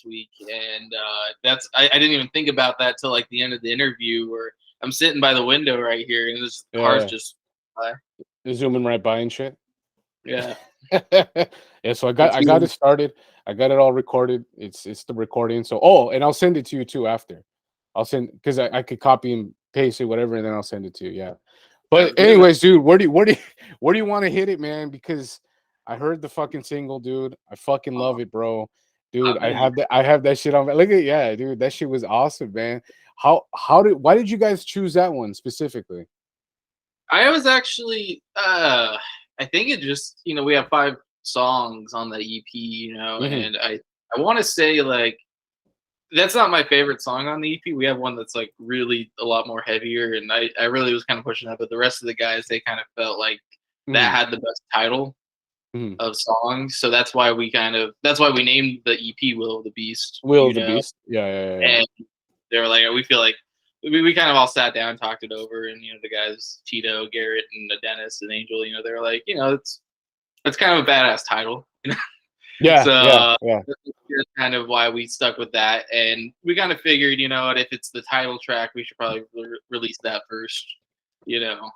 last week, and I didn't even think about that till like the end of the interview, where I'm sitting by the window right here, and this car's Yeah, just by. zooming right by and shit. Yeah, Yeah, so it's I got it started. I got it all recorded. It's the recording. So and I'll send it to you too after. I'll send because I could copy and paste it, whatever, and then I'll send it to you. Yeah. But good. anyways, dude, where do you want to hit it, man? Because I heard the fucking single, dude. I fucking love it, bro. Dude, I have that shit on. Look at yeah, dude. That shit was awesome, man. Why did you guys choose that one specifically? I was actually, I think it just, we have 5 songs on the EP, Hmm. and I want to say like that's not my favorite song on the EP. We have one that's like really a lot more heavier, and I really was kind of pushing that, but the rest of the guys they kind of felt like that Hmm. had the best title Hmm. of songs, so that's why we named the EP "Will of the Beast," Will of the Beast. Yeah, yeah, yeah. and they were like, we feel like we kind of all sat down, talked it over, and the guys Tito, Garrett, and Dennis and Angel, they were like, it's kind of a badass title, Yeah, so yeah, yeah. that's kind of why we stuck with that, and we kind of figured, if it's the title track, we should probably release that first, you know.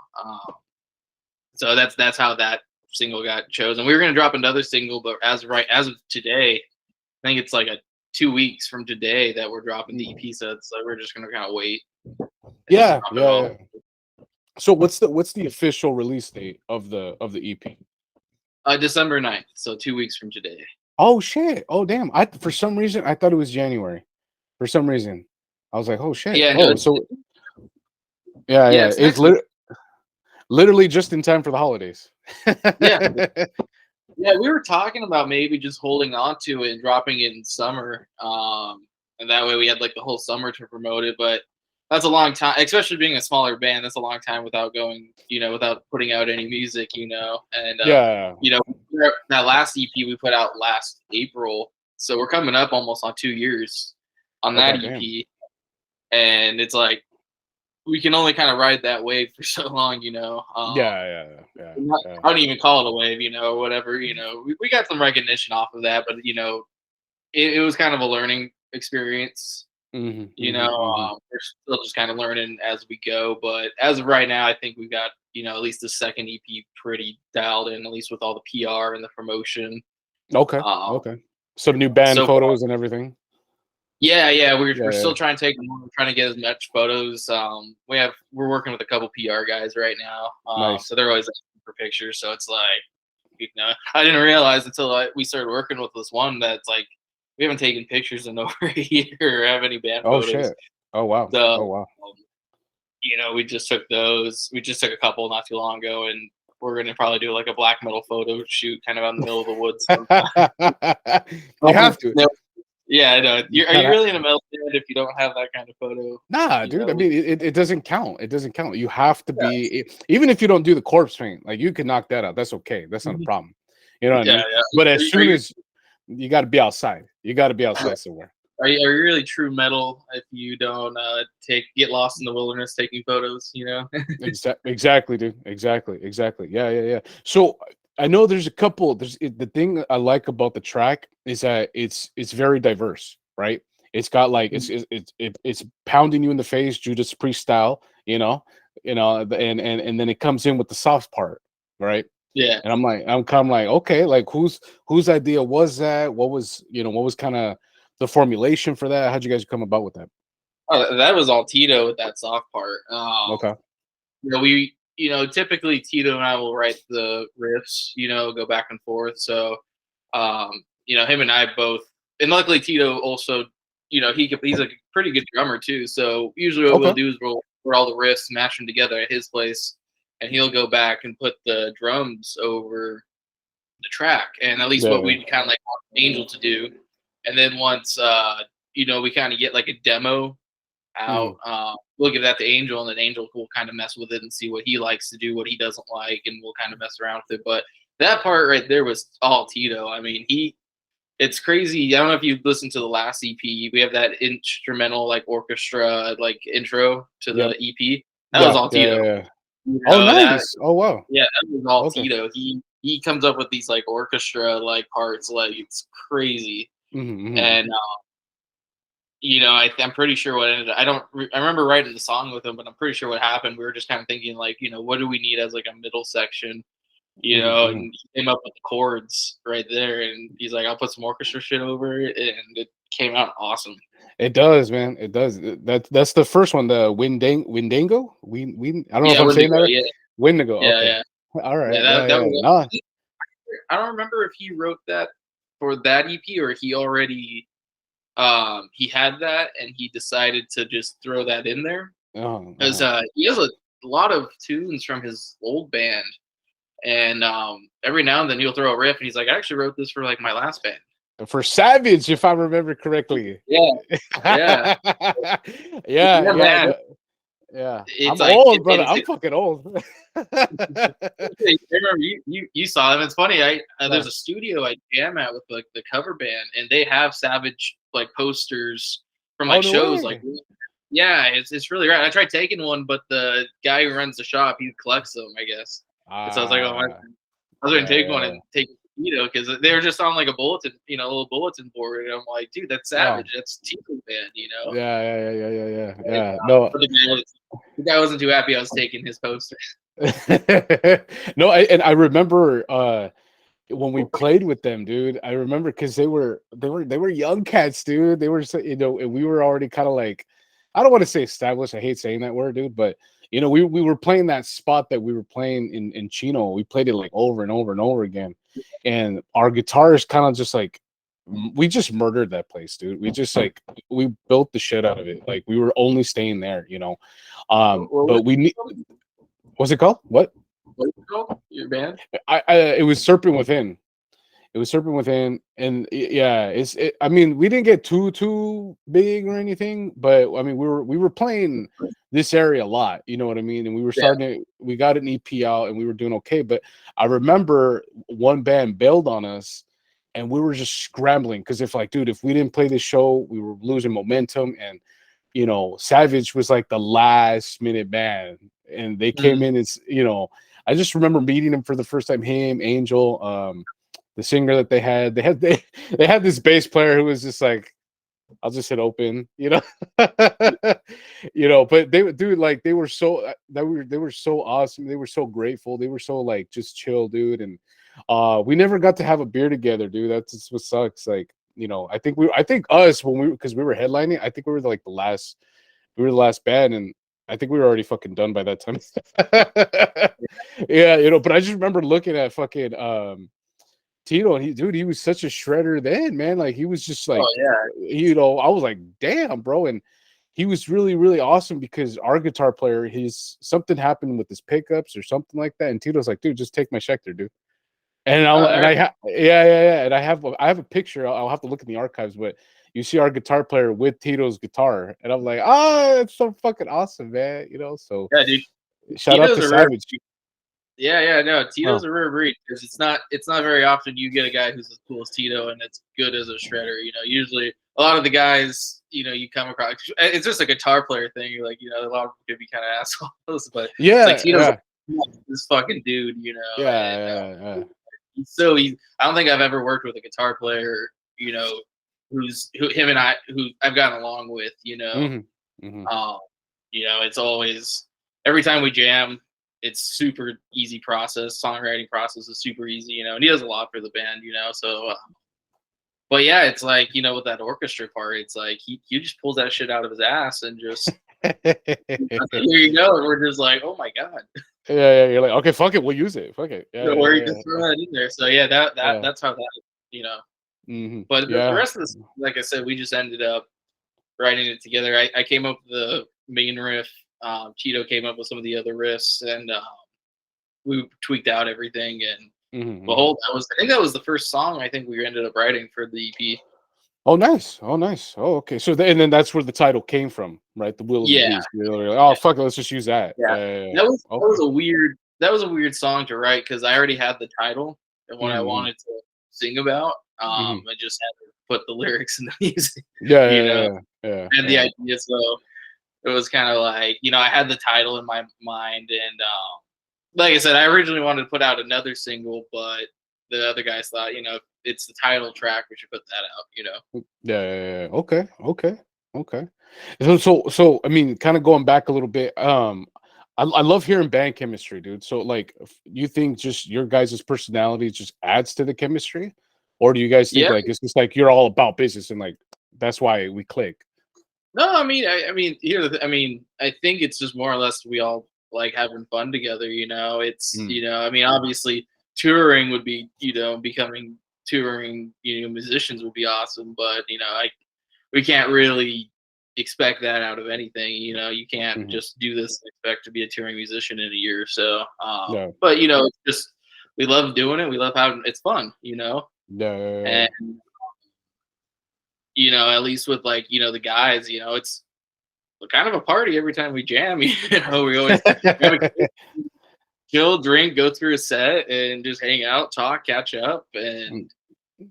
So that's how that single got chosen. We were gonna drop another single, but as of today, I think it's like 2 weeks from today that we're dropping the EP. So it's like we're just gonna kind of wait and Yeah, drop it yeah, all. yeah. So what's the official release date of the EP? December 9th, so 2 weeks from today. Oh shit. Oh damn. I for some reason I thought it was January. For some reason. I was like, "Oh shit." Yeah, no, Oh, so yeah, yeah, yeah. it's next week. Literally just in time for the holidays. Yeah, yeah, we were talking about maybe just holding on to it and dropping it in summer, and that way we had like the whole summer to promote it. But that's a long time, especially being a smaller band. That's a long time without going, without putting out any music, And Yeah. you know, that last EP we put out last April, so we're coming up almost on 2 years on Oh that goddamn. EP, and it's like we can only kind of ride that wave for so long, Yeah, yeah, yeah, yeah. I don't even call it a wave, or whatever. We got some recognition off of that, but it was kind of a learning experience. Hmm, hmm, hmm. We're still just kind of learning as we go. But as of right now, I think we've got at least the second EP pretty dialed in, at least with all the PR and the promotion. Okay. Um, Okay. Some new band so far, photos and everything. yeah, we're Yeah, yeah. still trying to take them. We're trying to get as much photos. We're working with a couple PR guys right now. Nice. So they're always asking for pictures. So it's like, I didn't realize until we started working with this one that's like we haven't taken pictures in over a year or have any band Oh photos. shit. Oh wow. So, Oh wow. we just took those. We just took a couple not too long ago, and we're gonna probably do like a black metal photo shoot, kind of out in the middle of the woods. You have to. Yeah, I know. Are you Kinda really in a metal band if you don't have that kind of photo? Nah, dude. I mean, it doesn't count. It doesn't count. You have to be, even if you don't do the corpse paint, like you can knock that out. That's okay. That's not a Mhm. problem. You know what I Yeah, mean? yeah. But Are as you, are soon you as you got to be outside, you got to be outside somewhere. are you really true metal if you don't get lost in the wilderness taking photos? Exactly, dude. Exactly, exactly. Yeah, yeah, yeah. So I know there's a couple. The thing I like about the track is that it's very diverse, right? It's got like it's pounding you in the face, Judas Priest style, and then it comes in with the soft part, right? Yeah. And I'm kind of like, okay, like whose idea was that? What was kind of the formulation for that? How'd you guys come about with that? Oh, that was all Tito with that soft part. Okay. Typically Tito and I will write the riffs, go back and forth. So, him and I both, and luckily Tito also, he's a pretty good drummer too. So usually what we'll Okay. do is we'll all the riffs, mash them together at his place, and he'll go back and put the drums over the track, and at least Yeah, what yeah. we'd kind of like want Angel to do. And then once, we kind of get like a demo out. Mhm. We'll give that to Angel, and then Angel will kind of mess with it and see what he likes to do, what he doesn't like, and we'll kind of mess around with it. But that part right there was all Tito. I mean, it's crazy. I don't know if you listened to the last EP. We have that instrumental like orchestra like intro to Yep. the EP. That was Yeah, all yeah, Tito. yeah, yeah. Oh, That nice. Oh, wow. yeah, that was all Okay. Tito. He comes up with these like orchestra like parts, like it's crazy. Mhm, mhm. And I'm pretty sure what ended. I remember writing the song with him, but I'm pretty sure what happened. We were just kind of thinking like, what do we need as like a middle section, and Mhm. he came up with the chords right there, and he's like, I'll put some orchestra shit over it, and it came out awesome. It does, man. It does. That's the first one, the Windango. We I don't know if Yeah, I'm saying that Wendigo. right. Yeah, Windigo. yeah, Okay. yeah, All yeah. right. That Yeah, that yeah. was. Nah. I don't remember if he wrote that for that EP or he already he had that and he decided to just throw that in there Oh, because uh-huh. he has a lot of tunes from his old band, and every now and then he'll throw a riff and he's like, I actually wrote this for like my last band. For Savage, if I remember correctly. Yeah, yeah, Yeah, yeah, yeah, man. yeah. It's I'm like old, brother. I'm it's fucking old. I remember you saw them. It's funny. Yeah. There's a studio I jam at with like the cover band, and they have Savage like posters from Oh like no shows. Like, way. yeah, it's really rad. I tried taking one, but the guy who runs the shop he collects them, I guess. And so I was like, oh, Ah, I was gonna yeah, take one yeah, and take because they were just on like a bulletin, a little bulletin board, and I'm like, dude, that's yeah. Savage. That's Tico band. Yeah, yeah, yeah, yeah, yeah, And, yeah. No, but the guy wasn't too happy I was taking his poster. no, and I remember when we played with them, dude. I remember because they were young cats, dude. They were and we were already kind of like, I don't want to say established. I hate saying that word, dude, but we were playing that spot that we were playing in Chino. We played it like over and over and over again, and our guitars kind of just like we just murdered that place, dude. We just like we built the shit out of it. Like we were only staying there. What But we need. What's it called? What? was it called? Your band? I it was Serpent Within. It was Serpent Within, and yeah, I mean, we didn't get too big or anything, but I mean, we were playing this area a lot. You know what I mean? And we were Yeah. we got an EP out, and we were doing okay. But I remember one band bailed on us, and we were just scrambling because if we didn't play this show, we were losing momentum, and Savage was like the last minute band, and they came Mm. in. I just remember meeting him for the first time. Him, Angel, the singer that they had this bass player who was just like, I'll just hit open, But they would do like they were so awesome. They were so grateful. They were so like just chill, dude. And we never got to have a beer together, dude. That's just what sucks. Like, I think us when because we were headlining, I think we were the last band, and I think we were already fucking done by that time. Yeah, but I just remember looking at fucking Tito, and he was such a shredder then, man. Like he was just Oh like, yeah. I was like, damn, bro. And he was really, really awesome because our guitar player, his something happened with his pickups or something like that. And Tito's like, dude, just take my Schecter, dude. And All right. yeah, yeah, yeah. And I have a picture. I'll have to look in the archives, but you see our guitar player with Tito's guitar, and I'm like, it's so fucking awesome, man. So Yeah, dude. shout out Tito's to a rare. Savage. Yeah, yeah, no. Oh, Tito's a rare breed because it's not very often you get a guy who's as cool as Tito and it's good as a shredder. Usually a lot of the guys you come across, it's just a guitar player thing. You're like, a lot of them could be kind of assholes, but it's like yeah, Tito's yeah, this fucking dude, yeah, and yeah, yeah. he's so easy. I don't think I've ever worked with a guitar player, who him and who I've gotten along with. Hmm. Hmm. Um, it's always every time we jam, it's super easy process. Songwriting process is super easy, and he does a lot for the band. So, but yeah, it's like with that orchestra part, it's like he just pulls that shit out of his ass and just here you go, and we're just like, oh my god, Yeah, yeah, you're like, okay, fuck it, we'll use it. Fuck it. Yeah, where you yeah, just throw that in there. So yeah, yeah. that's how that you know. Hmm. But the Yeah. rest of this, like I said, we just ended up writing it together. I came up with the main riff. Cheeto came up with some of the other riffs, and we tweaked out everything. And Hmm. I think that was the first song I think we ended up writing for the EP. Oh, nice. Oh, nice. Oh, okay. So, and then that's where the title came from, right? The Will of the Yeah, Beast. You're like, oh, yeah, fuck it, let's just use that. yeah. Yeah. That was Okay. a weird song to write because I already had the title and what I Hmm. wanted to sing about. Hmm. I just had to put the lyrics in the music. Yeah, You yeah, know, yeah, yeah, I had the yeah. idea, so it was kind of like I had the title in my mind, and like I said, I originally wanted to put out another single, but the other guys thought, it's the title track, we should put that out. Yeah, yeah, yeah. Okay, okay, Okay. So I mean, kind of going back a little bit. I love hearing band chemistry, dude. So like, you think just your guys' personality just adds to the chemistry, or do you guys think Yeah. like it's just like you're all about business and like that's why we click? No, I mean, I mean, I think it's just more or less we all like having fun together. It's Mm, I mean, obviously touring would be becoming touring musicians would be awesome, but we can't really expect that out of anything. You can't mhm. just do this and expect to be a touring musician in a year or so. Yeah, But it's just we love doing it. We love having it's fun. yeah, yeah, yeah. And at least with like the guys, it's kind of a party every time we jam. We always have a chill, drink, go through a set, and just hang out, talk, catch up, Mm,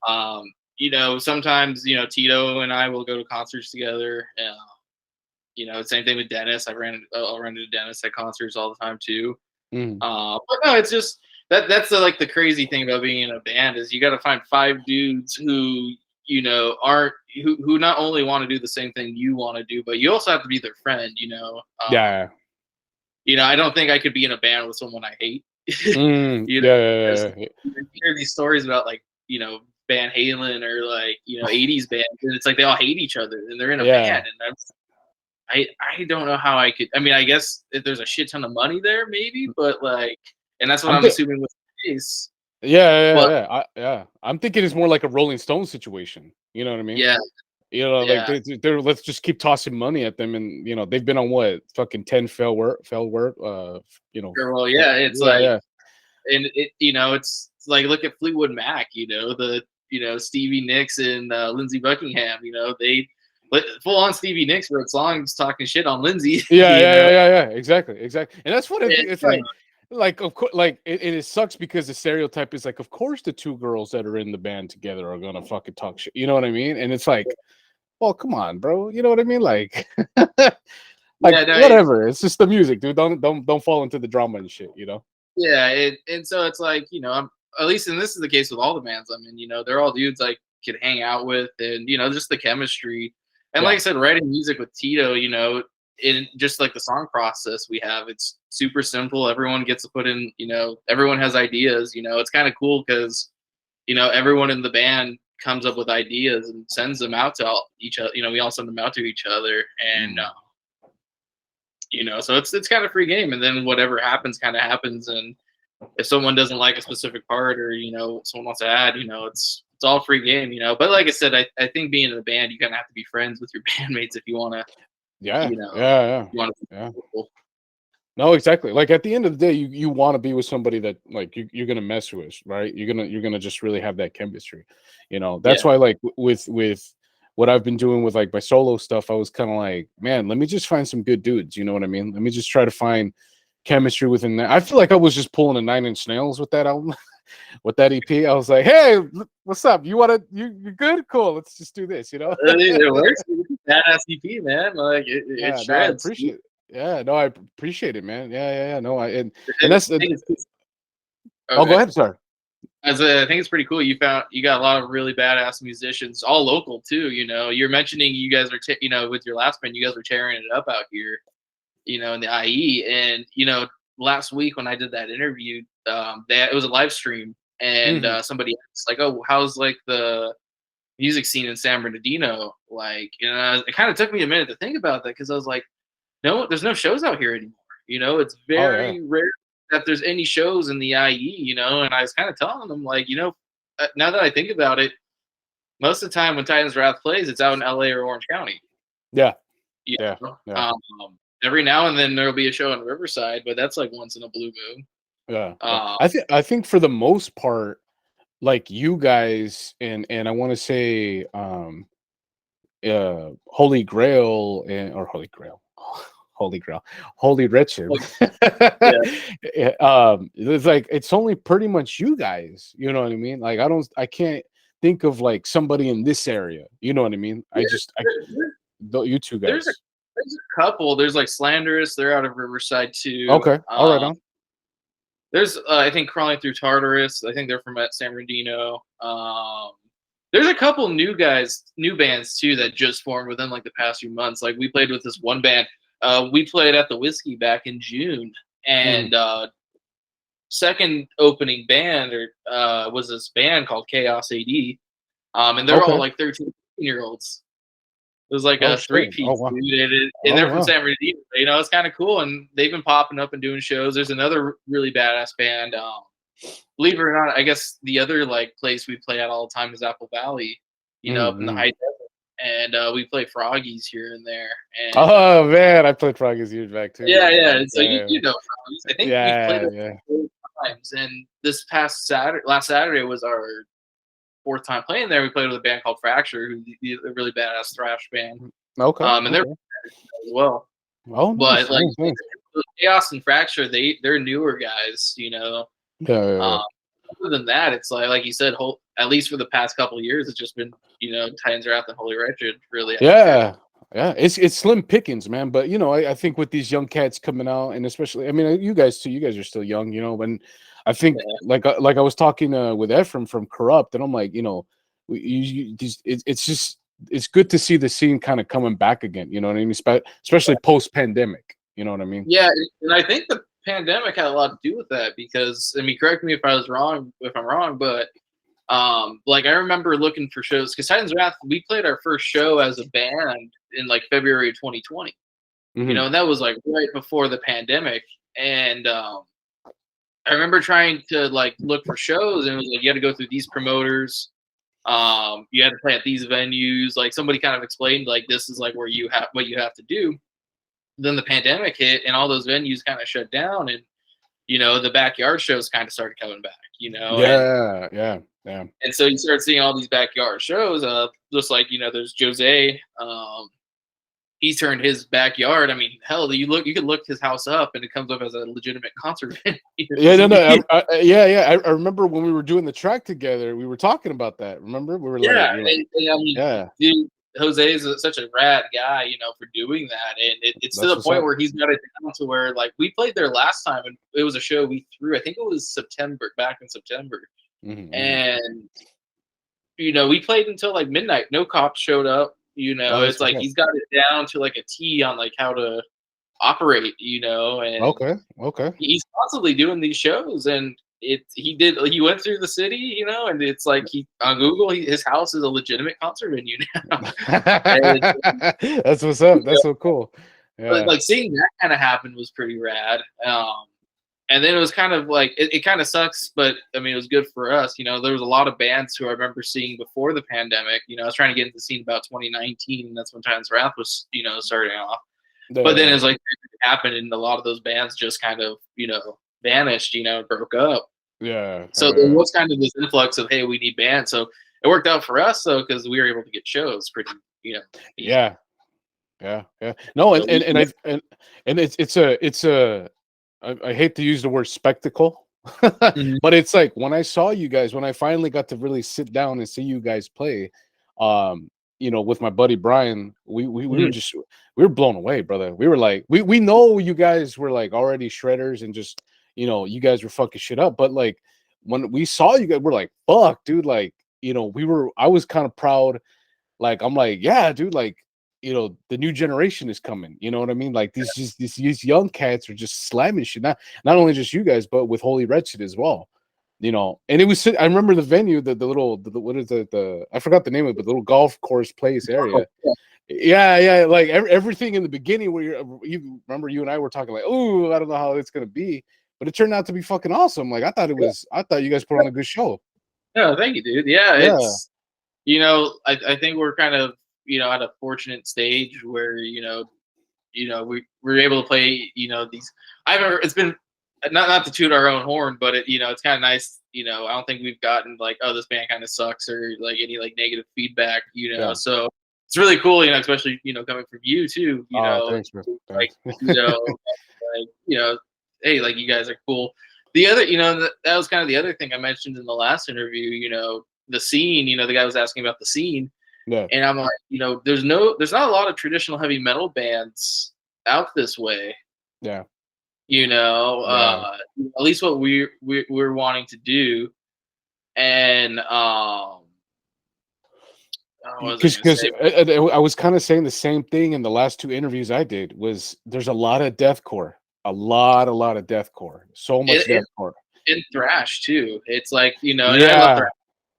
and sometimes Tito and I will go to concerts together. Same thing with Dennis. I'll run into Dennis at concerts all the time too. mm. But no, it's just that's like the crazy thing about being in a band is you got to find five dudes who aren't who not only want to do the same thing you want to do, but you also have to be their friend. Yeah. I don't think I could be in a band with someone I hate. Mm, you know, yeah, because yeah, you hear these stories about like Van Halen or like '80s bands, and it's like they all hate each other and they're in a yeah, band, and I don't know how I could. I mean, I guess if there's a shit ton of money there, maybe, but like, and that's what I'm I'm th- assuming with the case. yeah, But yeah, yeah. I'm thinking it's more like a Rolling Stone situation. You know what I mean? yeah, Like yeah, they're let's just keep tossing money at them, and they've been on what fucking 10 fail work. sure. Well, yeah, it's Yeah, like, yeah, and it's like look at Fleetwood Mac. The Stevie Nicks and Lindsey Buckingham. They full on Stevie Nicks wrote songs talking shit on Lindsey. yeah. Exactly, exactly. And that's what And, it's like of course, like it sucks because the stereotype is like, of course, the two girls that are in the band together are gonna fucking talk shit. You know what I mean? And it's like, well, come on, bro. You know what I mean? Like, like yeah, no, whatever. It's just the music, dude. Don't fall into the drama and shit. yeah, and so it's like at least, and this is the case with all the bands I'm in. They're all dudes I could hang out with, and just the chemistry. And like Yeah. I said, writing music with Tito, in just like the song process we have, it's super simple. Everyone gets to put in, everyone has ideas. It's kind of cool because everyone in the band comes up with ideas and sends them out to each other. We all send them out to each other, and Mm. so it's kind of free game, and then whatever happens kind of happens. And if someone doesn't like a specific part, or someone wants to add, it's all free game. But like I said, I think being in a band, you kind of have to be friends with your bandmates if you want to, Yeah, you know yeah, you want to yeah. be cool. No, exactly. Like at the end of the day, you want to be with somebody that like you're gonna mess with, right? You're gonna just really have that chemistry. That's Yeah, why like with what I've been doing with like my solo stuff, I was kind of like, man, let me just find some good dudes. You know what I mean? Let me just try to find chemistry within that. I feel like I was just pulling a 9 Inch Nails with that album, with that EP. I was like, hey, what's up? You good? Cool. Let's just do this. it works. Badass EP, man. Like it Yeah, no, I shreds. appreciate it. Yeah, no, I appreciate it, man. Yeah. No, and I that's the. think it's Oh, go okay. ahead, sir. I think it's pretty cool. You got a lot of really badass musicians, all local too. You're mentioning you guys are with your last band, you guys were tearing it up out here. In the IE, and last week when I did that interview, it was a live stream, and Mhm. somebody asked like, "Oh, how's like the music scene in San Bernardino?" Like, it kind of took me a minute to think about that because I was like, "No, there's no shows out here anymore." It's Oh yeah. very rare that there's any shows in the IE. And I was kind of telling them like, now that I think about it, most of the time when Titans Wrath plays, it's out in LA or Orange County. Yeah. You Yeah. know? Yeah. Every now and then there'll be a show in Riverside, but that's like once in a blue moon. Yeah. Yeah. Uh, I think for the most part, like you guys and I want to say Holy Grail or Holy Grail. Holy Grail. Holy Richard. like, yeah, Yeah, it's like it's only pretty much you guys, you know what I mean? Like I can't think of like somebody in this area. You know what I mean? I there, just I there- you two there's a guys. there's a couple. There's like Slanderous. They're out of Riverside too. Okay. All right on. There's I think Crawling Through Tartarus. I think they're from San Bernardino. There's a couple new bands too that just formed within like the past few months. Like we played with this one band. We played at the Whiskey back in June, and second opening band was this band called Chaos AD, and they're all like 13-year-olds. It was like a three-piece, wow. dude, and they're from San Bernardino. You know, it's kind of cool, and they've been popping up and doing shows. There's another really badass band. Believe it or not, I guess the other like place we play at all the time is Apple Valley, you know, up in the high desert, and we play Froggies here and there. And, oh man, I played Froggies years back too. Yeah, yeah. So you know Froggies. I think we've played it 4 times, and this past last Saturday was our 4th time playing there. We played with a band called Fracture, who's a really badass thrash band. And they're as well. Oh, but like Chaos and Fracture, they're newer guys, you know. Other than that, it's like you said, at least for the past couple of years, it's just been, you know, Titans Wrath and Holy Wretched, really. Yeah, it's slim pickings, man. But you know, I think with these young cats coming out, and especially, I mean, you guys too. You guys are still young, you know. When I think, like I was talking with Ephraim from Corrupt, and I'm like, you know, it's good to see the scene kind of coming back again. You know what I mean? Especially post pandemic. You know what I mean? Yeah, and I think the pandemic had a lot to do with that because, I mean, correct me if I'm wrong, but like I remember looking for shows because Titans Wrath, we played our first show as a band in like February 2020. You know, and that was like right before the pandemic. And I remember trying to like look for shows, and it was like you had to go through these promoters. You had to play at these venues. Like somebody kind of explained like this is like what you have to do. Then the pandemic hit, and all those venues kind of shut down, and you know the backyard shows kind of started coming back. You know, yeah. And so you start seeing all these backyard shows. Just like, you know, there's Jose. He turned his backyard. I mean, hell, you can look his house up, and it comes up as a legitimate concert venue. I remember when we were doing the track together, we were talking about that. Remember, we were dude, Jose is such a rad guy, you know, for doing that, and it's to the point where he's got it down to where like we played there last time, and it was a show we threw. I think it was back in September, and you know we played until like midnight. No cops showed up. You know, it's like he's got it down to like a T on like how to operate. You know, and he's constantly doing these shows, and he went through the city, you know, and it's like on Google his house is a legitimate concert venue now. That's what's up. That's so cool. Yeah. But like seeing that kind of happen was pretty rad. And then it was kind of like it kind of sucks, but I mean it was good for us. You know, there was a lot of bands who I remember seeing before the pandemic. You know, I was trying to get into the scene about 2019, and that's when Titans Wrath was, you know, starting off. But then it was like it happened, and a lot of those bands just kind of, you know, vanished, you know, broke up. Yeah. So there was kind of this influx of, hey, we need bands. So it worked out for us though, because we were able to get shows pretty, you know. Yeah. No, and it's a I hate to use the word spectacle, but it's like when I saw you guys, when I finally got to really sit down and see you guys play, you know, with my buddy Brian, we were blown away, brother. We were like, we know you guys were like already shredders and just, you know, you guys were fucking shit up. But like when we saw you guys, we're like, fuck, dude, like, you know, I was kind of proud. Like, I'm like, yeah, dude, like, you know, the new generation is coming. You know what I mean? Like these young cats are just slamming shit. Not only just you guys, but with Holy Wretched as well. You know, and it was, I remember the venue, the little, what is it? I forgot the name of it, but the little golf course place area. Yeah. Like everything in the beginning where you remember you and I were talking like, oh, I don't know how it's going to be, but it turned out to be fucking awesome. Like I thought you guys put on a good show. Yeah. Thank you, dude. Yeah. It's, you know, I think we're kind of, you know, at a fortunate stage where, you know, we're able to play, you know, it's been not to toot our own horn, but it, you know, it's kind of nice. You know, I don't think we've gotten like, oh, this band kind of sucks or like any like negative feedback, you know. So it's really cool, you know, especially, you know, coming from you too, you know, thanks, man. Like, you know, like, you know, hey, like you guys are cool. The other, you know, that was kind of the other thing I mentioned in the last interview, you know, the scene, you know, the guy was asking about the scene. Yeah. And I'm like, you know, there's not a lot of traditional heavy metal bands out this way. Yeah. You know, at least what we're wanting to do. And what was I gonna Because say? I was kind of saying the same thing in the last two interviews I did. Was there's a lot of deathcore, a lot of deathcore, so much It deathcore. in thrash too. It's like, and I love Yeah, thrash.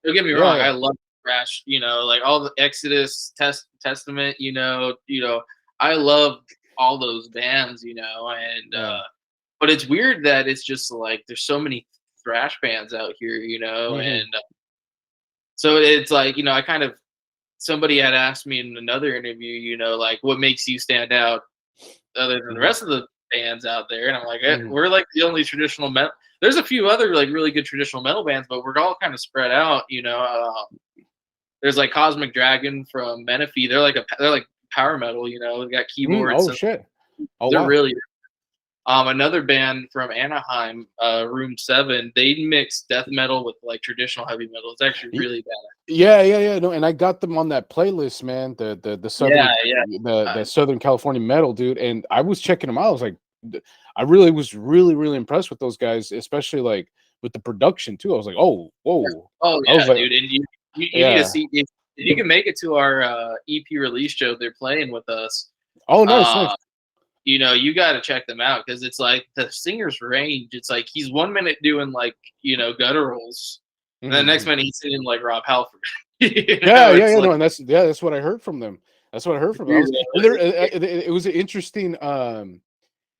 Don't get me yeah, wrong, yeah. I love thrash. Like all the Exodus, Testament. I love all those bands. And Yeah. but it's weird that it's just like there's so many thrash bands out here. Mhm, And so it's like I kind of somebody had asked me in another interview, like what makes you stand out other than the mhm, rest of the bands out there, and I'm like, mhm. we're like the only traditional metal. There's a few other like really good traditional metal bands, but we're all kind of spread out. There's like Cosmic Dragon from Menifee. They're like power metal. They got keyboards, Oh and shit. Oh they're wow. really another band from Anaheim, Room 7. They mix death metal with like traditional heavy metal. It's actually Y- really bad. Yeah, yeah, yeah. No, and I got them on that playlist, man. The Yeah, southern yeah. the Southern California metal, dude. And I was checking them out. I was like, I really was really impressed with those guys, especially like with the production too. I was like, oh, whoa. Oh I was yeah, like, dude. And you need to yeah. see if you can make it to our EP release show. They're playing with us. Oh, nice, nice. Uh, you got to check them out because it's like the singer's range. It's like he's 1 minute doing like gutturals, and then the next Mhm. minute he's singing like Rob Halford. Yeah, yeah, It's yeah. like No, and that's what I heard from them. That's what I heard from them. I was, and there, it was an interesting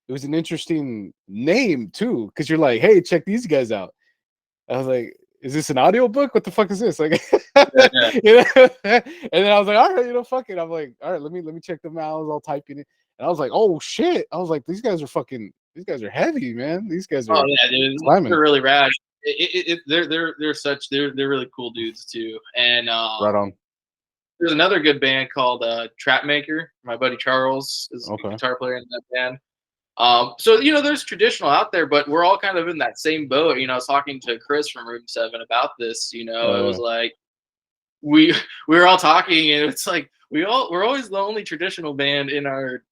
it was an interesting name too, because you're like, hey, check these guys out. I was like, is this an audio book? What the fuck is this? Like, yeah, and then I was like, all right, fuck it. I'm like, all right, let me check them out. I was all typing it, and I was like, oh shit. I was like, these guys are heavy, man. These guys oh are yeah, dude. slamming. They're really rad. They're really cool dudes too. And Right on. there's another good band called Trapmaker. My buddy Charles is a Okay. guitar player in that band. So there's traditional out there, but we're all kind of in that same boat. I was talking to Chris from Room 7 about this. It was like we we were all talking, and it's like we're always the only traditional band in our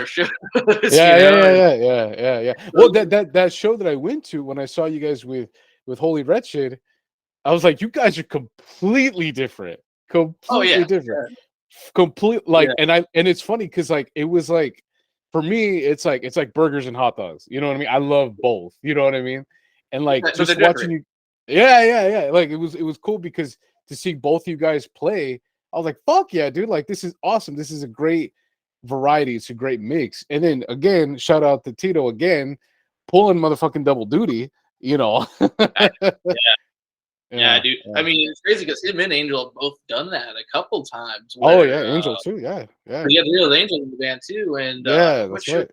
shows. Yeah, yeah, yeah, And yeah, yeah, yeah, yeah. Well, that show that I went to when I saw you guys with Holy Wretched, I was like, you guys are completely different, oh completely yeah, different, complete. yeah, Like, and it's funny because like it was like for me, it's like burgers and hot dogs. You know what I mean? I love both. You know what I mean? And like but they're just watching different. you, yeah, yeah, yeah. Like it was cool because to see both you guys play, I was like, fuck yeah, dude! Like this is awesome. This is a great variety. It's a great mix. And then again, shout out to Tito again, pulling motherfucking double duty. You know. I, yeah, Yeah, dude. I yeah. mean, it's crazy because him and Angel have both done that a couple times. Oh yeah, Where Angel too. Yeah, yeah, he had Real Angel in the band too, and yeah. what That's show? right.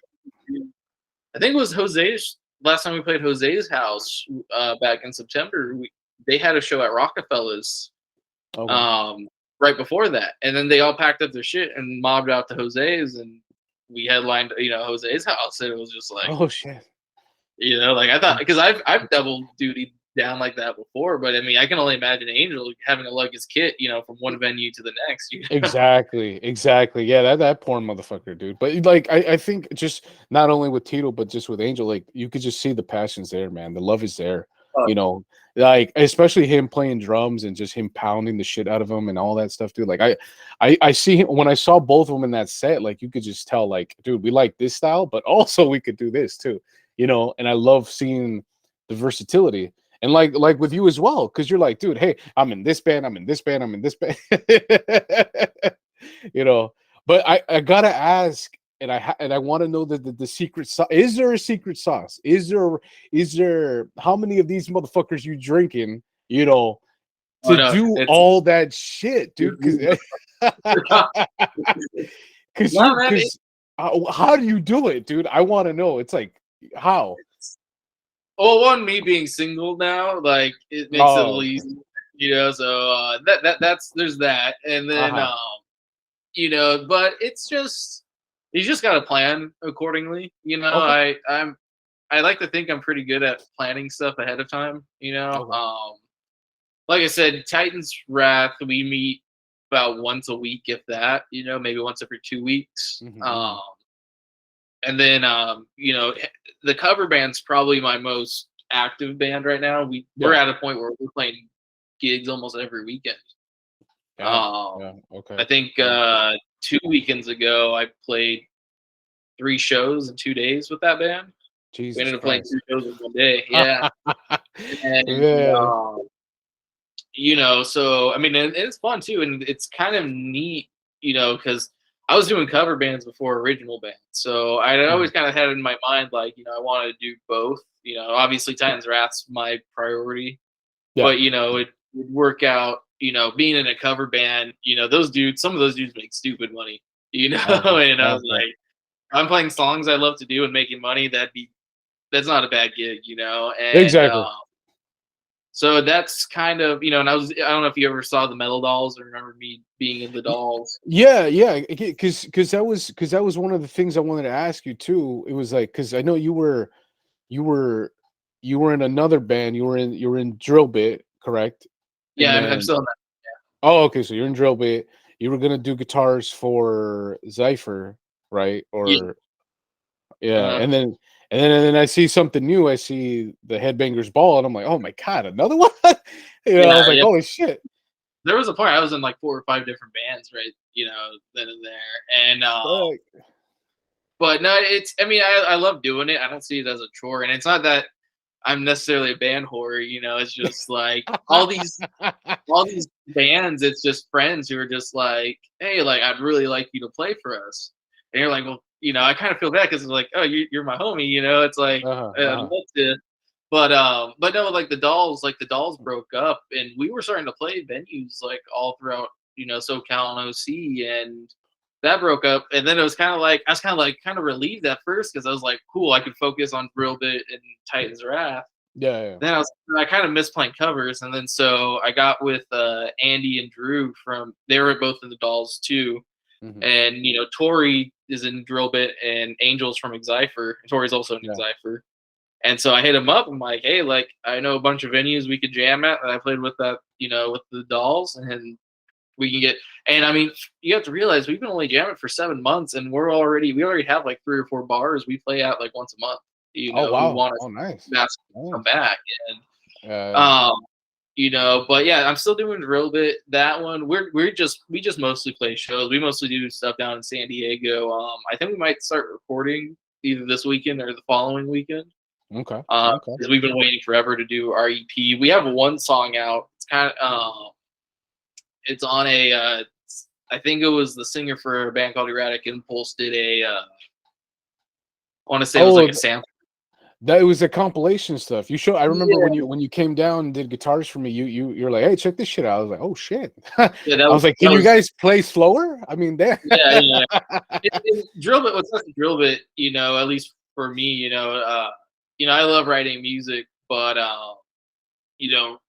I think it was Jose's last time we played Jose's house back in September. They had a show at Rockefeller's Okay. um, right before that, and then they all packed up their shit and mobbed out to Jose's, and we headlined Jose's house, and it was just like Oh shit. like I thought because I've double duty down like that before, but I mean I can only imagine Angel having to lug his kit from one venue to the next. Exactly, exactly. Yeah, that poor motherfucker, dude. But like, I think just not only with Tito, but just with Angel, like you could just see the passion's there, man. The love is there. Oh, You know, like especially him playing drums and just him pounding the shit out of him and all that stuff, dude. Like I see him when I saw both of them in that set. Like you could just tell, like, dude, we like this style, but also we could do this too. And I love seeing the versatility. And like with you as well, because you're like, dude, hey, I'm in this band, I'm in this band, I'm in this band. you know. But I gotta ask, and I want to know the secret sauce. Is there a secret sauce? Is there how many of these motherfuckers you drinking? oh To no, do it's all that shit, dude. Because no man. because how do you do it, dude? I want to know. It's like how? Well, one, me being single now, like it makes it a Oh, little okay. easy, So that's there's that, and then Uh-huh. but it's just you just got to plan accordingly. Okay. I like to think I'm pretty good at planning stuff ahead of time. Okay. Like I said, Titans Wrath, we meet about once a week, if that. Maybe once every 2 weeks. Mhm. And then the cover band's probably my most active band right now. We're Yeah. at a point where we're playing gigs almost every weekend. Yeah. Um, Yeah. I Okay. think 2 weekends ago I played 3 shows in 2 days with that band. We Jesus ended up playing Christ. 2 shows in one day. Yeah, and Man. so I mean, it's fun too, and it's kind of neat, because I was doing cover bands before original bands, so I Mhm. always kind of had in my mind like, I wanted to do both. Obviously, Titans Wrath's my priority, Yeah. but it would work out. Being in a cover band, some of those dudes make stupid money, Okay. and I was Okay. like, I'm playing songs I love to do and making money. That's not a bad gig, and Exactly. so that's kind of, and I don't know if you ever saw the Metal Dolls or remember me being in the Dolls. Yeah, yeah, because that was one of the things I wanted to ask you too. It was like because I know you were you were in another band. You were in Drill Bit, correct? And Yeah, I'm then still in that. oh, okay, so you're in Drill Bit. You were gonna do guitars for Zypher, right? Yeah. Or yeah, Uh, and then I see something new. I see the Headbangers Ball, and I'm like, oh my god, another one. I was yeah, like, yeah. holy shit. There was a point I was in like 4 or 5 different bands, right? Then and there, and Fuck. but no, I mean, I love doing it. I don't see it as a chore, and it's not that I'm necessarily a band whore. It's just like all these bands, it's just friends who are just like, hey, like I'd really like you to play for us, and you're like, well, I kind of feel bad because it's like, oh, you're my homie, it's like Uh-huh, I'd uh-huh. love to, but no, like the Dolls broke up, and we were starting to play venues like all throughout, SoCal and OC, and that broke up, and then it was kind of like I was kind of relieved at first because I was like, cool, I could focus on Drill Bit and Titans Wrath. Yeah, yeah. Then I kind of miss playing covers, and then so I got with Andy and Drew they were both in the Dolls too, Mhm. and Tori is in Drill Bit and Angel's from Xypher. Tori's also in Yeah. Xypher, and so I hit him up. I'm like, hey, like I know a bunch of venues we could jam at, and I played with that, with the Dolls, and we can get. And I mean, you have to realize we've been only jamming for 7 months, and we already have like 3 or 4 bars we play at like once a month. Oh, Who wow. want Oh, nice. to come Nice. back, and Yeah. um, but yeah, I'm still doing Drill Bit. That one, we just mostly play shows. We mostly do stuff down in San Diego. I think we might start recording either this weekend or the following weekend. Okay. Okay. Because we've been waiting forever to do our EP. We have one song out. It's kind of it's on I think it was the singer for a band called Erratic Impulse did I want to say it was like Oh, a sample. that it was the compilation stuff. I remember Yeah, when you came down and did guitars for me, you're like, hey, check this shit out. I was like, oh shit. I yeah, was like, can that you was guys play slower? I mean, there. yeah, yeah. Drill Bit was such a drill bit, at least for me, I love writing music, but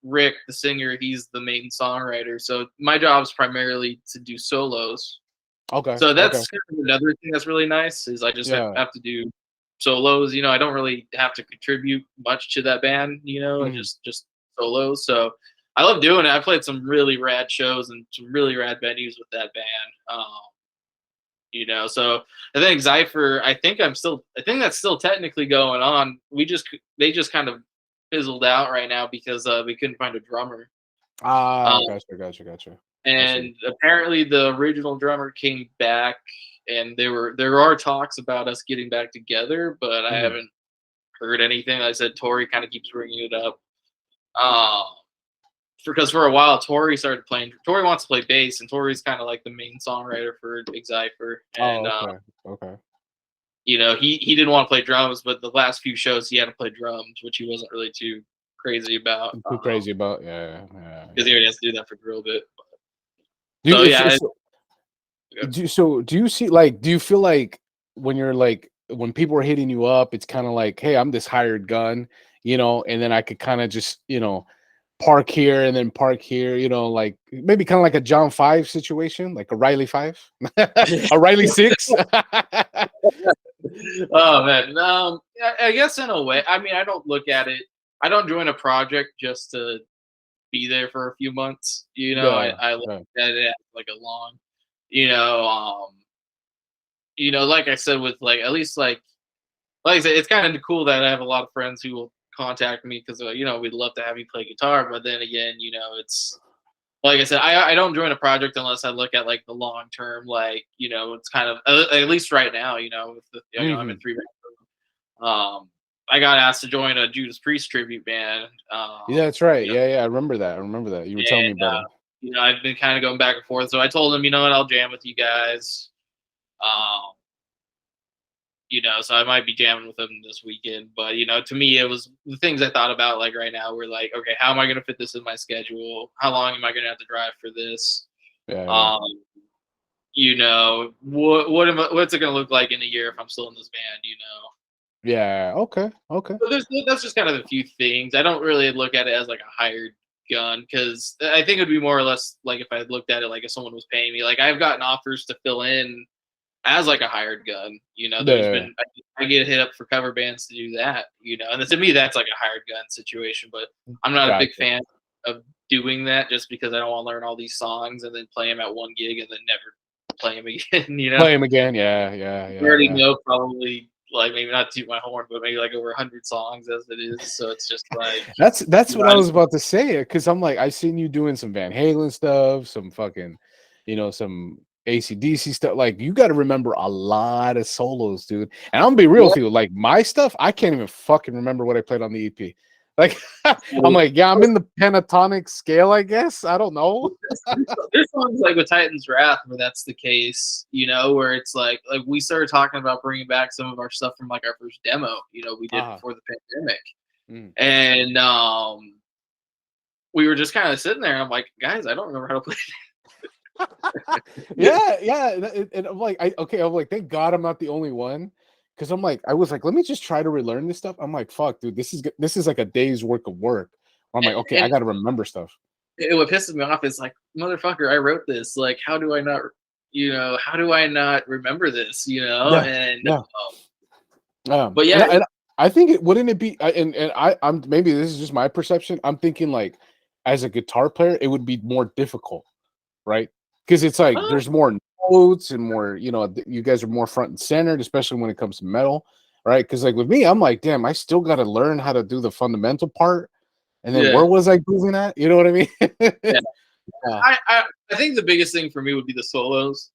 Rick, the singer, he's the main songwriter. So my job is primarily to do solos. Okay. So Okay. that's kind of another thing that's really nice is I just Yeah. have to do solos. I don't really have to contribute much to that band. Mhm. Just solos. So I love doing it. I played some really rad shows and some really rad venues with that band. So I think Zypher, I think that's still technically going on. They just kind of fizzled out right now because we couldn't find a drummer. Ah, Um, gotcha. I see. and apparently the original drummer came back, and there are talks about us getting back together, but I Mhm. haven't heard anything. Like I said, Tori kind of keeps bringing it up. Um, because for a while Tori started playing. Tori wants to play bass, and Tori's kind of like the main songwriter for Xypher, and Oh, okay. Okay. he didn't want to play drums, but the last few shows he had to play drums, which he wasn't really too crazy about, Too crazy about because he already has to do that for Drill Bit. Do So you, yeah, do you see like do you feel like when you're like when people are hitting you up, it's kind of like, hey, I'm this hired gun, and then I could kind of just park here and then park here, like maybe kind of like a John 5 situation, like a Riley 5, a Riley 6. oh man, I guess in a way. I mean, I don't look at it. I don't join a project just to be there for a few months. Yeah, I look yeah. at it as like a long, you know, like I said, with like at least like I said, it's kind of cool that I have a lot of friends who will contact me because we'd love to have you play guitar. But then again, it's like I said, I don't join a project unless I look at like the long term, like it's kind of at least right now, with the, I'm in Hmm. 3 band. I got asked to join a Judas Priest tribute band. Yeah, that's right. You know, Yeah, yeah, I remember that. I remember that. You were telling and me about it. I've been kind of going back and forth. So I told them, you know what, I'll jam with you guys. Um, so I might be jamming with them this weekend. But to me, it was the things I thought about. Like right now, we're like, okay, how am I going to fit this in my schedule? How long am I going to have to drive for this? Yeah, yeah. Um, what's it going to look like in a year if I'm still in this band? Yeah. Okay. Okay. So that's just kind of a few things. I don't really look at it as like a hired gun because I think it would be more or less like if I looked at it like if someone was paying me. Like I've gotten offers to fill in as like a hired gun. There's Yeah. been I get hit up for cover bands to do that. And to me that's like a hired gun situation. But I'm not a big Gotcha. fan of doing that just because I don't want to learn all these songs and then play them at one gig and then never play them again. Play him again. Yeah. Yeah. I Yeah. already Yeah. know probably like maybe not toot my horn, but maybe like over 100 songs as it is. So it's just like That's what I I- was about to say. Because I'm like, I've seen you doing some Van Halen stuff, some fucking, some AC/DC stuff. Like, you got to remember a lot of solos, dude. And I'm gonna be real yeah, with you. Like, my stuff, I can't even fucking remember what I played on the EP. Like, I'm like, yeah, I'm in the pentatonic scale, I guess. I don't know. there's songs like with Titan's Wrath where that's the case, where it's like we started talking about bringing back some of our stuff from like our first demo, we did Uh-huh. before the pandemic, Mm. and we were just kind of sitting there. And I'm like, guys, I don't remember how to play. Yeah, yeah. And I'm like, I'm like, thank God I'm not the only one. Because I'm like, I was like, let me just try to relearn this stuff. I'm like, fuck, dude, this is like a day's work of work. I'm like, okay, I And got to remember stuff. what pisses me off is like, motherfucker, I wrote this. Like, how do I not, how do I not remember this? Yeah, And yeah. but And yeah, I think it wouldn't it be, and I'm maybe this is just my perception. I'm thinking like, as a guitar player, it would be more difficult, right? Because it's like uh, there's more notes and more, you guys are more front and centered, especially when it comes to metal, right? Because like with me, I'm like, damn, I still got to learn how to do the fundamental part, and then where yeah. was I grooving at? You know what I mean? Yeah. Yeah. I think the biggest thing for me would be the solos.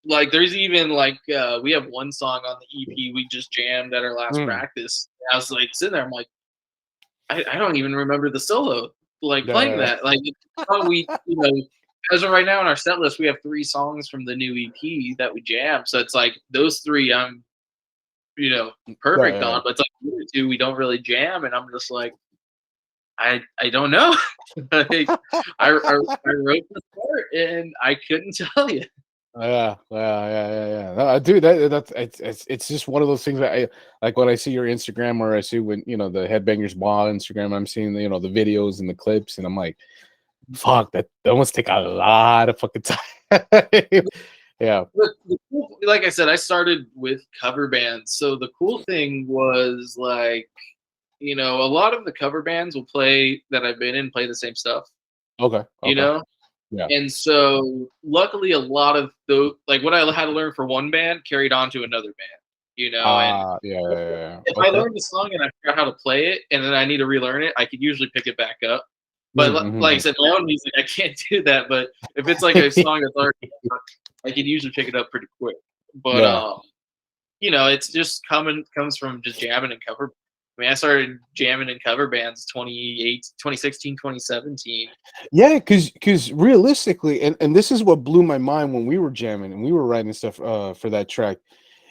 Like there's even like we have one song on the EP we just jammed at our last Mm. practice. I was like sitting there, I'm like, I don't even remember the solo. Like playing Yeah. that. Like we as of right now in our set list, we have 3 songs from the new EP that we jammed. So it's like those 3 I'm Yeah. perfect Yeah. on, but it's like the other 2 we don't really jam, and I'm just like I don't know. Like I wrote this part and I couldn't tell you. Yeah. No, dude, that's it's just one of those things that I like when I see your Instagram or I see when the Headbangers Ball Instagram. I'm seeing the videos and the clips, and I'm like, fuck, that must take a lot of fucking time. Yeah. Like I said, I started with cover bands. So the cool thing was like, a lot of the cover bands will play that I've been in play the same stuff, Okay. you Okay. know? Yeah. And so luckily a lot of those like what I had to learn for one band carried on to another band, and Yeah. if I Okay. learned the song and I forgot how to play it and then I need to relearn it, I could usually pick it back up. But like I Mm-hmm. said, my own music, I can't do that. But if it's like a song that's already, I can usually pick it up pretty quick. But Yeah. it's just comes from just jamming and cover. I mean, I started jamming in cover bands 2016, 2017. Yeah, because realistically, and this is what blew my mind when we were jamming and we were writing stuff for that track.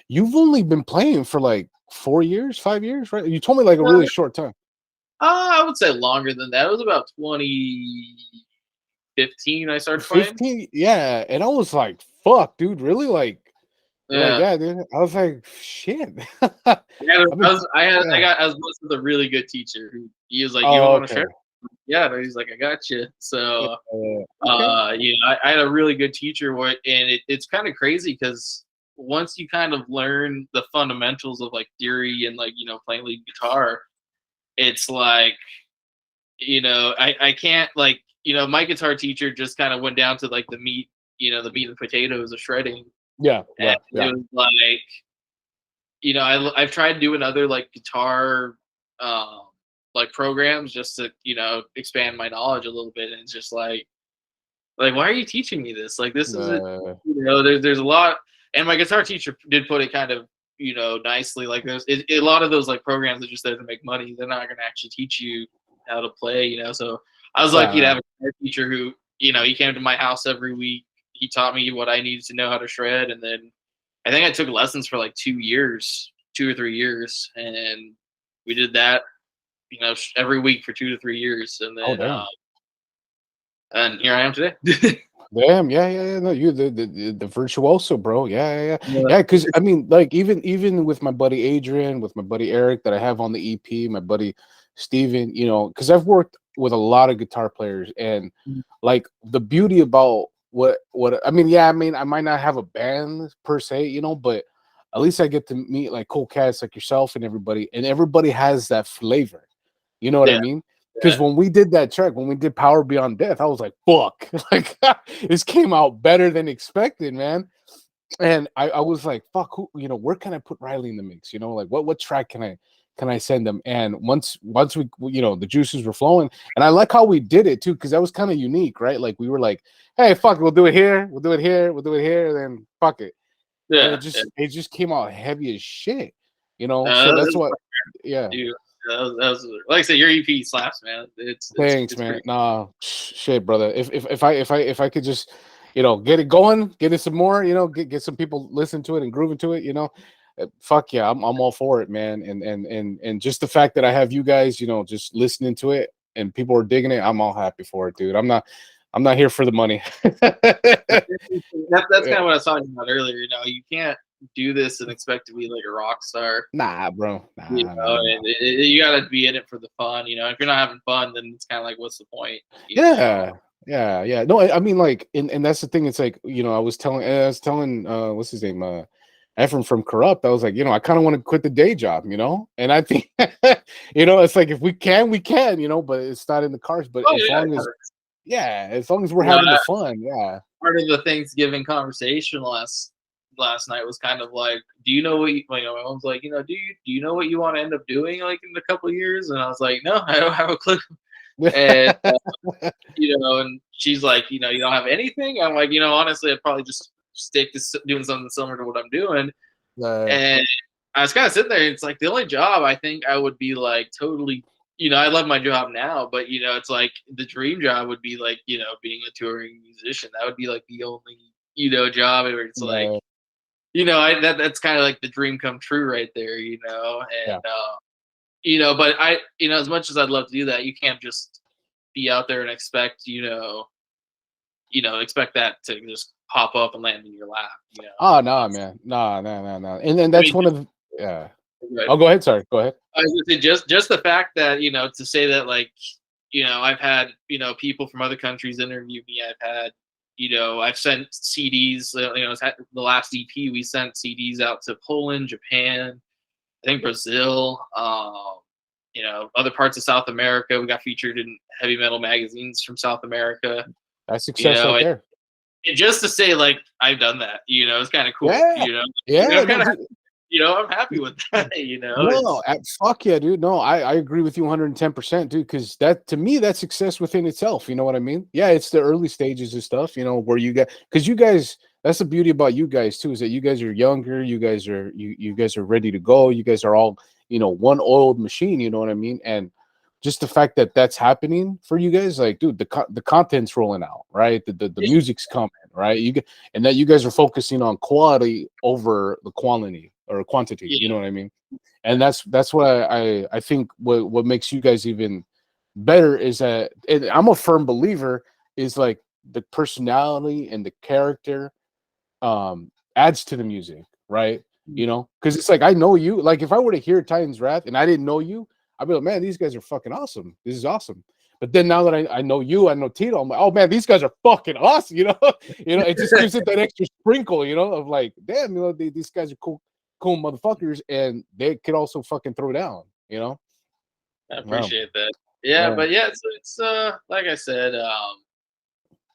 You've only been playing for like 4 years, 5 years, right? You told me like a really short time. I would say longer than that. It was about 2015 I started playing. 15, yeah. And I was like, fuck, dude, really? Like Yeah. that, dude. I was like, shit. Yeah, I've been, yeah. I was blessed with a really good teacher who he was like, "You Oh, want to okay. share?" Yeah, and he's like, "I got you." So, Okay. I had a really good teacher, and it's kind of crazy because once you kind of learn the fundamentals of like theory and like playing lead guitar, it's like I can't like my guitar teacher just kind of went down to like the meat and potatoes of shredding, Yeah, and yeah, yeah. it was like I've tried doing other like guitar like programs just to expand my knowledge a little bit, and it's just like Like, why are you teaching me this? Like, this isn't, Uh, there's a lot. And my guitar teacher did put it kind of, nicely. Like, a lot of those like programs are just there to make money. They're not going to actually teach you how to play, So I was lucky to nah, have a guitar teacher who, he came to my house every week. He taught me what I needed to know how to shred. And then I think I took lessons for like 2 years, 2 or 3 years. And we did that, every week for 2 to 3 years. And oh then, damn. and here I am today. Damn, yeah, yeah, yeah. No, you the virtuoso, bro. Yeah, yeah, yeah. Yeah. Yeah, because I mean, like even with my buddy Adrian, with my buddy Eric that I have on the EP, my buddy Steven, because I've worked with a lot of guitar players, and like the beauty about what I mean, yeah, I mean, I might not have a band per se, but at least I get to meet like cool cats like yourself and everybody has that flavor. You know what I Yeah. mean? Because Yeah. when we did that track, when we did Power Beyond Death, I was like, fuck, like this came out better than expected, man. And I was like, fuck, where can I put Riley in the mix? Like what track can I send them? And once we the juices were flowing, and I like how we did it too, because that was kind of unique, right? Like we were like, hey, fuck it, we'll do it here, we'll do it here, we'll do it here, then fuck it. And it Yeah. Yeah. just came out heavy as shit. So That that's was what, fun, yeah. dude. That was like I said, your EP slaps, man. Thanks, It's man. pretty. Nah, shit, brother. If I could just, get it going, get it some more, get some people listen to it and grooving to it. Fuck yeah, I'm all for it, man. And just the fact that I have you guys, just listening to it and people are digging it, I'm all happy for it, dude. I'm not here for the money. That's Yeah. kind of what I was talking about earlier. You can't do this and expect to be like a rock star. Nah, bro. Nah, nah, nah. And you got to be in it for the fun. If you're not having fun, then it's kind of like, what's the point? Yeah, yeah, yeah. No, I mean, like, and that's the thing. It's like, I was telling, what's his name, Ephraim from Corrupt. I was like, I kind of want to quit the day job. And I think, it's like if we can, we can, but it's not in the cards. But Oh as yeah. long as, yeah, as long as we're You know, having the fun, yeah, Part of the Thanksgiving conversation last night was kind of like, do you know what my mom's like, do you know what you want to end up doing like in a couple of years? And I was like, no, I don't have a clue. And and she's like, you don't have anything. I'm like, honestly, I'd probably just stick to doing something similar to what I'm doing. uh, And I was kind of sitting there. And it's like the only job I think I would be like totally. I love my job now, but it's like the dream job would be like being a touring musician. That would be like the only job where it's like uh, that's kind of like the dream come true right there. yeah. And but as much as I'd love to do that, you can't just be out there and expect that to just pop up and land in your lap. Oh no, man, no, no, no, no. And then I that's mean, one of the, yeah. right. Oh, go ahead. Sorry, go ahead. I was gonna say just the fact that to say that like I've had people from other countries interview me. I've sent CDs. The last EP we sent CDs out to Poland, Japan, I think Brazil. Other parts of South America. We got featured in heavy metal magazines from South America. That's success right And there. just to say like I've done that, it's kind of cool. Yeah, yeah. I'm No, kind of dude. I'm happy with that. No, It's fuck yeah, dude. No, I agree with you 110%, dude. Because that to me, that's success within itself. You know what I mean? Yeah, it's the early stages of stuff. Where because you guys, that's the beauty about you guys too, is that you guys are younger. You guys are ready to go. You guys are all one oiled machine. You know what I mean? And just the fact that that's happening for you guys, like, dude, the content's rolling out, right? The music's coming, right? And that you guys are focusing on quality over the quantity or quantity. You know what I mean? And that's what I think what makes you guys even better is that, and I'm a firm believer, is like the personality and the character adds to the music, right? Because it's like I know you. Like if I were to hear Titan's Wrath and I didn't know you, I'd be like, man, these guys are fucking awesome. This is awesome. But then now that I know you, I know Tito, I'm like, oh man, these guys are fucking awesome. It just gives it that extra sprinkle, of like, damn, these guys are cool motherfuckers, and they could also fucking throw down. I Wow. appreciate that. Yeah, Yeah. but yeah, it's like I said,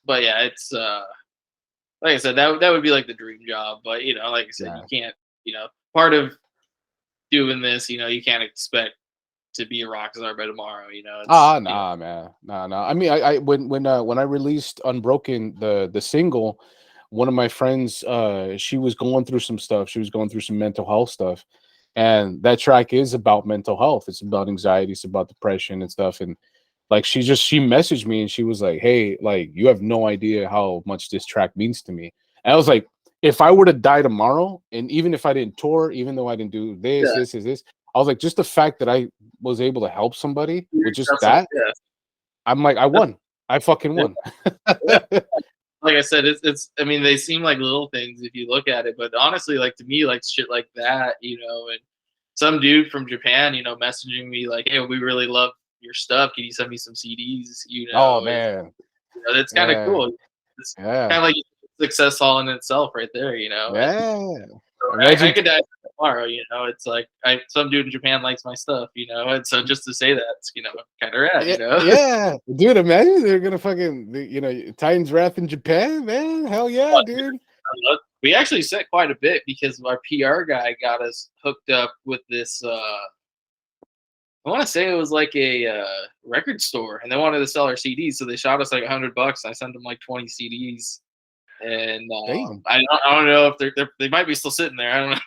but yeah, it's like I said, that would be like the dream job. But like I said, Yeah. you can't, part of doing this, you can't expect to be a rock star by tomorrow. Nah, man, nah. I mean, I when I released Unbroken, the single, one of my friends, she was going through some stuff. She was going through some mental health stuff, and that track is about mental health. It's about anxiety. It's about depression and stuff. And like, she messaged me and she was like, "Hey, like, you have no idea how much this track means to me." And I was like, if I were to die tomorrow, and even if I didn't tour, even though I didn't do this, Yeah. this is this, I was like, just the fact that I was able to help somebody with just That's that, yeah. I'm like, I won. I fucking won. Yeah. Like I said, it's. I mean, they seem like little things if you look at it, but honestly, like to me, like shit like that, and some dude from Japan, messaging me like, "Hey, we really love your stuff. Can you send me some CDs?" Oh man. It's kind of Yeah. cool. It's Yeah. kind of like success all in itself, right there. And Yeah. so I Imagine. could die tomorrow. It's like some dude in Japan likes my stuff. And so just to say that, it's kind of rad. Yeah, yeah, dude. Imagine they're gonna fucking, Titans Wrath in Japan, man. Hell yeah, dude. We actually sent quite a bit because our PR guy got us hooked up with this. I want to say it was like a record store, and they wanted to sell our CDs, so they shot us like $100. I sent them like 20 CDs, and Damn. I don't know if they might be still sitting there. I don't know.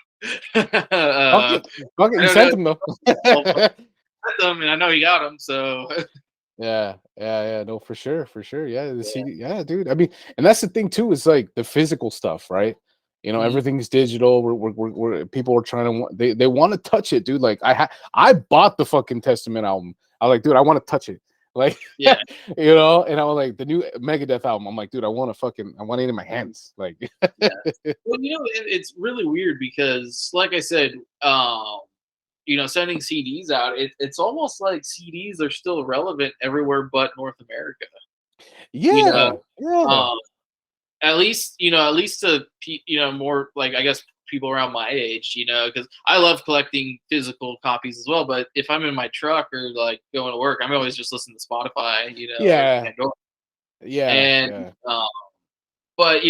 Fuck it. Fuck it. I You don't sent know. them though. Sent them, and I know he got them. So Yeah, yeah. No, for sure, for sure. Yeah, the CD. Yeah, dude. I mean, and that's the thing too. Is like the physical stuff, right? Mhm. Everything's digital. People are trying to they want to touch it, dude. Like I bought the fucking Testament album. I was like, dude, I want to touch it. Like, Yeah. and I was like, the new Megadeth album. I'm like, dude, I want it in my hands. Like, Yeah. Well, it's really weird because, like I said, sending CDs out, it's almost like CDs are still relevant everywhere but North America. You know, yeah, yeah. um, at least to more like I guess people around my age, because I love collecting physical copies as well. But if I'm in my truck or like going to work, I'm always just listening to Spotify, or Yeah, Pandora. yeah, And yeah. but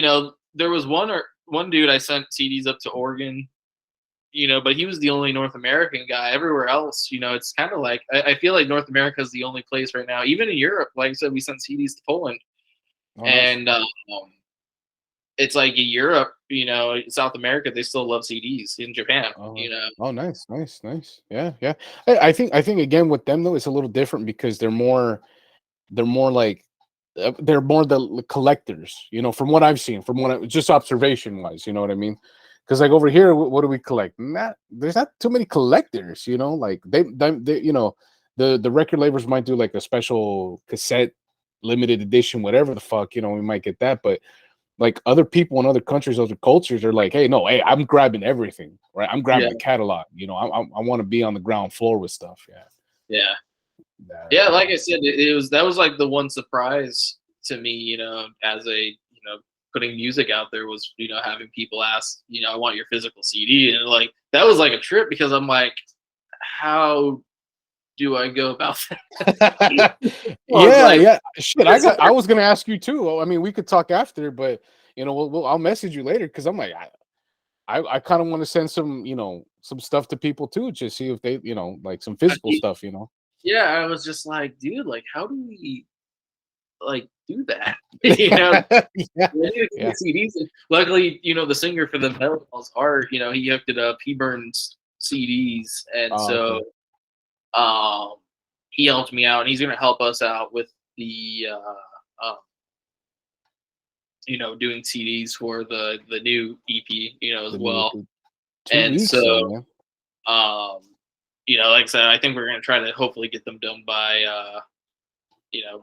there was one dude I sent CDs up to Oregon, but he was the only North American guy. Everywhere else, it's kind of like I feel like North America is the only place right now. Even in Europe, like I said, we sent CDs to Poland, Oh, nice. and it's like in Europe, South America, they still love CDs. In Japan, Oh, nice, nice, nice. Yeah, yeah. I think again with them though, it's a little different because they're more like they're more the collectors. From what I've seen, just observation wise, you know what I mean? Because like over here, what do we collect? There's not too many collectors. Like they the record labels might do like a special cassette, limited edition, whatever the fuck. We might get that, but like other people in other countries, other cultures are like, hey, no, hey, I'm grabbing everything, right? I'm grabbing yeah, the catalog. I want to be on the ground floor with stuff. Yeah, yeah, yeah. yeah, Like I said, that was like the one surprise to me, as a putting music out there was having people ask, I want your physical CD, and like that was like a trip because I'm like, how do I go about that? Well, it's yeah, like yeah. Shit, it's I hard. was gonna ask you too. I mean, we could talk after, but I'll message you later because I'm like, I kind of want to send some stuff to people too, just see if they, like some physical stuff. Yeah, I was just like, dude, like, how do we like do that? Yeah, We need to yeah. get CDs. And luckily, the singer for the Metal's Heart, he hooked it up. He burns CDs, and Oh, so okay. um, he helped me out, and he's gonna help us out with the doing CDs for the new EP, as The new well. 2 weeks though, And so man. um, like I said, I think we're gonna try to hopefully get them done by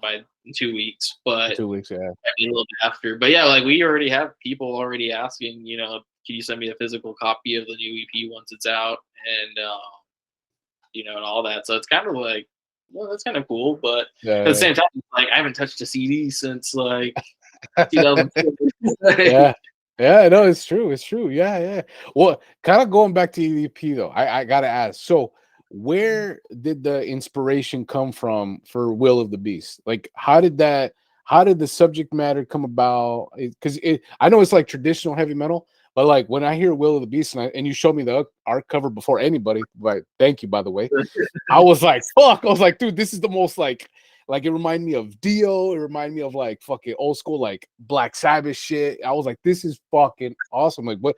by 2 weeks, but 2 weeks, yeah. maybe a little bit after. But yeah, like we already have people already asking, can you send me a physical copy of the new EP once it's out, and and all that. So it's kind of like, well, that's kind of cool, but at the Yeah, same time, like I haven't touched a CD since like 2004. yeah. Yeah, no, it's true. It's true. Yeah, yeah. Well, kind of going back to EVP though, I gotta ask. So, where did the inspiration come from for Will of the Beast? Like, how did the subject matter come about? Because I know it's like traditional heavy metal, But like when I hear Will of the Beast and you showed me the art cover before anybody, right? Thank you, by the way. I was like, fuck. I was like, dude, this is the most like it reminded me of Dio. It reminded me of like fucking old school like Black Sabbath shit. I was like, this is fucking awesome. Like, what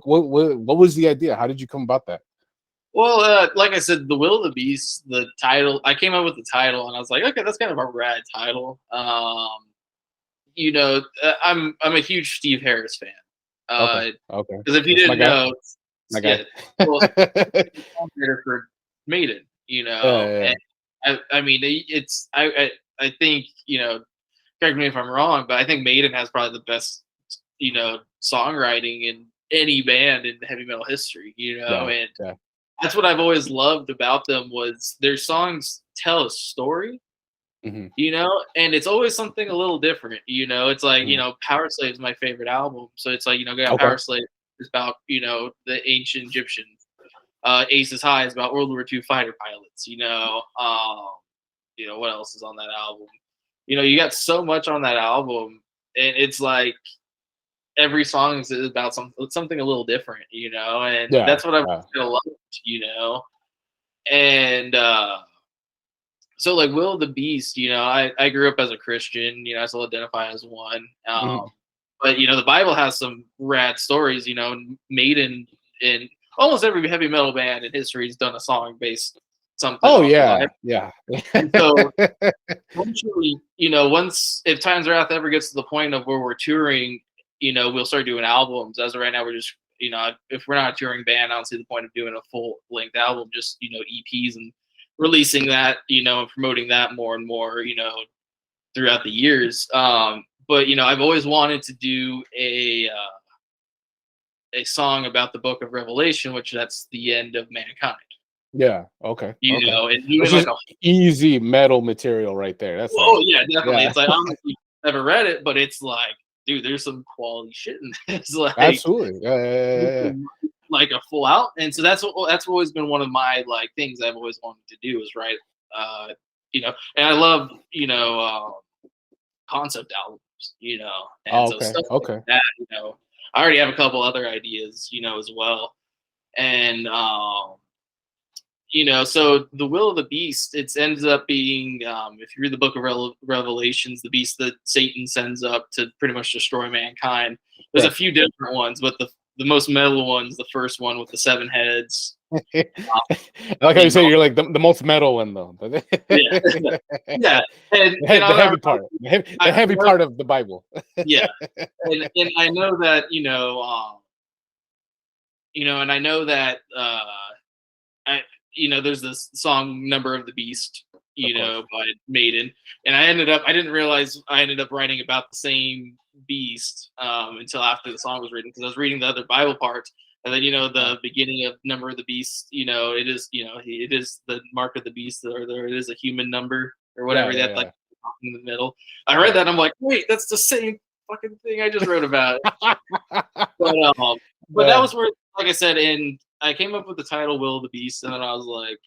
was the idea? How did you come about that? Well, like I said, the Will of the Beast, the title. I came up with the title, and I was like, okay, that's kind of a rad title. I'm a huge Steve Harris fan. Okay, okay. Because if you That's my didn't guy. know, My yeah, guy. well, songwriter for Maiden, Yeah. and I mean, I think correct me if I'm wrong, but I think Maiden has probably the best songwriting in any band in heavy metal history, Yeah. and Yeah. that's what I've always loved about them was their songs tell a story, Hmm. and it's always something a little different. It's like, Hmm. Power Slave is my favorite album. So it's like, got Okay. Power Slave is about, the ancient Egyptians. Aces High is about World War II fighter pilots, what else is on that album? You got so much on that album, and it's like every song is about something a little different, and Yeah. that's what I've Yeah. loved, and so like Will of the Beast, I grew up as a Christian, I still identify as one. Mhm. But the Bible has some rad stories, Maiden and almost every heavy metal band in history has done a song based something Oh off the yeah. Bible. Yeah. And so eventually, once if Times Wrath ever gets to the point of where we're touring, we'll start doing albums. As of right now, we're just if we're not a touring band, I don't see the point of doing a full length album, just EPs and releasing that, and promoting that more and more, throughout the years. But I've always wanted to do a song about the Book of Revelation, which that's the end of mankind. Yeah. Okay. Okay. And Which doing is like a easy metal material right there. That's like, oh yeah, definitely. yeah. It's like I don't know if you've ever read it, but it's like, dude, there's some quality shit in this. Like Absolutely. Yeah. Yeah. Yeah. Yeah. like a full out, and so that's always been one of my like things I've always wanted to do is write, and I love concept albums, and Oh, so okay. stuff like Okay. that, I already have a couple other ideas, as well, and so the will of the beast, it ends up being, if you read the book of Revelations, the beast that Satan sends up to pretty much destroy mankind. There's a Right. few different ones, but the most metal one's the first one with the 7 heads. I like how you say you're like the most metal one though. Yeah, yeah, and The heavy part, the I heavy know, part of the Bible. yeah, and I know that and I know that I there's this song "Number of the Beast," Of course. by Maiden, and I didn't realize I ended up writing about the same beast until after the song was written, because I was reading the other Bible parts, and then the beginning of "Number of the Beast," it is it is the mark of the beast, or there it is a human number or Yeah. whatever Yeah. that like Yeah. in the middle. I read Right. that, I'm like, wait, that's the same fucking thing I just wrote about. But that Yeah. was where, like I said, and I came up with the title "Will of the Beast," and then I was like,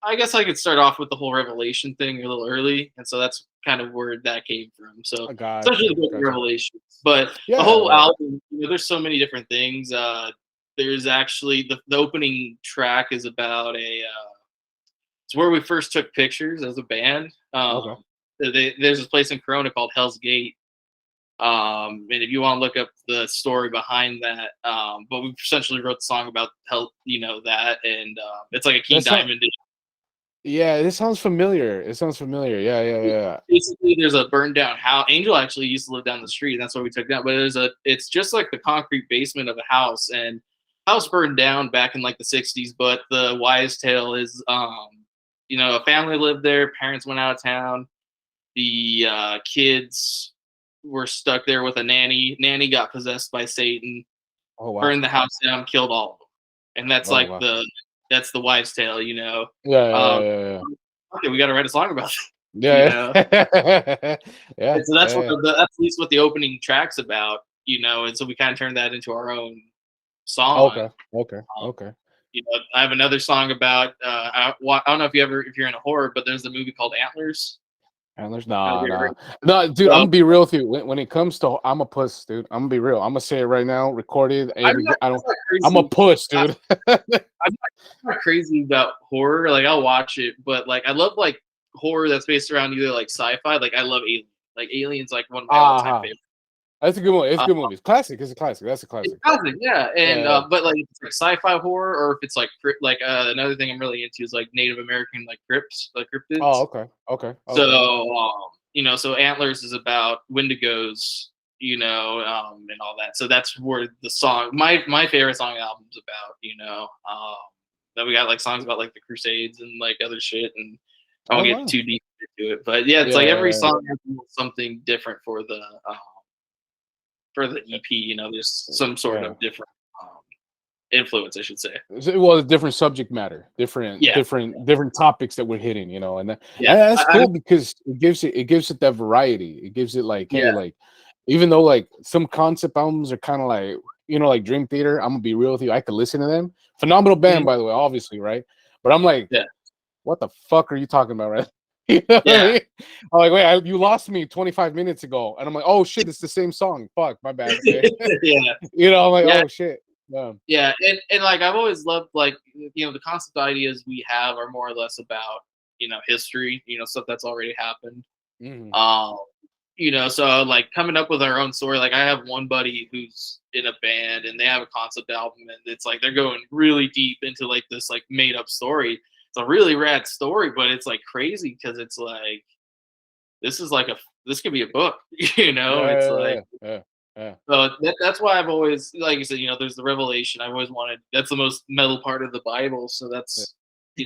I guess I could start off with the whole Revelation thing a little early, and so that's kind of where that came from. So I got essentially you. the Book of Got you. Revelation, but the Yeah. whole Yeah. album, there's so many different things. There's actually the opening track is about it's where we first took pictures as a band. Okay. There's this place in Corona called Hell's Gate. And if you want to look up the story behind that, but we essentially wrote the song about hell, that, and it's like a King That's not. Diamond. Yeah. This sounds familiar. It sounds familiar. Yeah. Yeah. Yeah. Basically, there's a burned down house. Angel actually used to live down the street, and that's why we took that. But it's just like the concrete basement of a house, and house burned down back in like the '60s. But the wise tale is, a family lived there. Parents went out of town. The kids were stuck there with a nanny. Nanny got possessed by Satan, Oh wow. burned the house down, killed all of them, and that's Oh like wow. that's the wives' tale. Yeah. Um, Yeah. Yeah. okay, we got to write a song about it. Yeah. Yeah. Yeah. And so that's what Yeah. that's at least what the opening track's about. And so we kind of turned that into our own song. Okay. Okay. Um, Okay. I have another song about I don't know if you're into horror, but there's a movie called Antlers. Antlers, Have nah, you ever nah, heard? no, dude. I'm Oh, gonna be real with you. When it comes to, I'm a puss, dude. I'm gonna be real. I'm gonna say it right now, recorded. I'm Every, not, I I'm don't. not I'm a crazy. puss, I, dude. I'm not crazy about horror. Like I'll watch it, but like I love like horror that's based around either like sci-fi. Like I love Alien. Like Alien's like one of my all-time Ah, favorites. that's a good one. It's a Uh, good movie. It's classic. It's a classic. That's a it's classic. classic, yeah. And Yeah. but like if it's like sci-fi horror, or if it's like like another thing I'm really into is like Native American like crypts, like Oh, cryptids. okay. Okay. So Okay. so Antlers is about Wendigos, and all that. So that's where the song, my favorite song album's about. Then we got like songs about like the Crusades and like other shit, and I Oh won't get wow. too deep into it. But yeah, it's like every Yeah. song has something different for the EP. There's some sort Yeah. of different influence, I should say. Well, different subject matter, different, Yeah, different topics that we're hitting, yeah, and that's I, cool because it gives it that variety. It gives it like, yeah. hey, like even though like some concept albums are kind of like, like Dream Theater. I'm gonna be real with you. I could listen to them. Phenomenal band, Mhm. by the way, obviously, right? But I'm like, Yeah, what the fuck are you talking about, right? You know what I yeah, mean? I'm like, wait, you lost me 25 minutes ago, and I'm like, oh shit, it's the same song. Fuck, my bad. Okay, yeah. I'm like, Yeah, oh shit. Yeah. yeah, and like I've always loved like the concept ideas we have are more or less about history, stuff that's already happened. Mhm. Um, so like coming up with our own story. Like I have one buddy who's in a band and they have a concept album, and it's like they're going really deep into like this like made up story. It's a really rad story, but it's like crazy because it's like this is like this could be a book. Yeah, It's yeah, like yeah, yeah, yeah. so that's why I've always, like you said, there's the revelation. I've always wanted. That's the most metal part of the Bible. So Yeah. that's,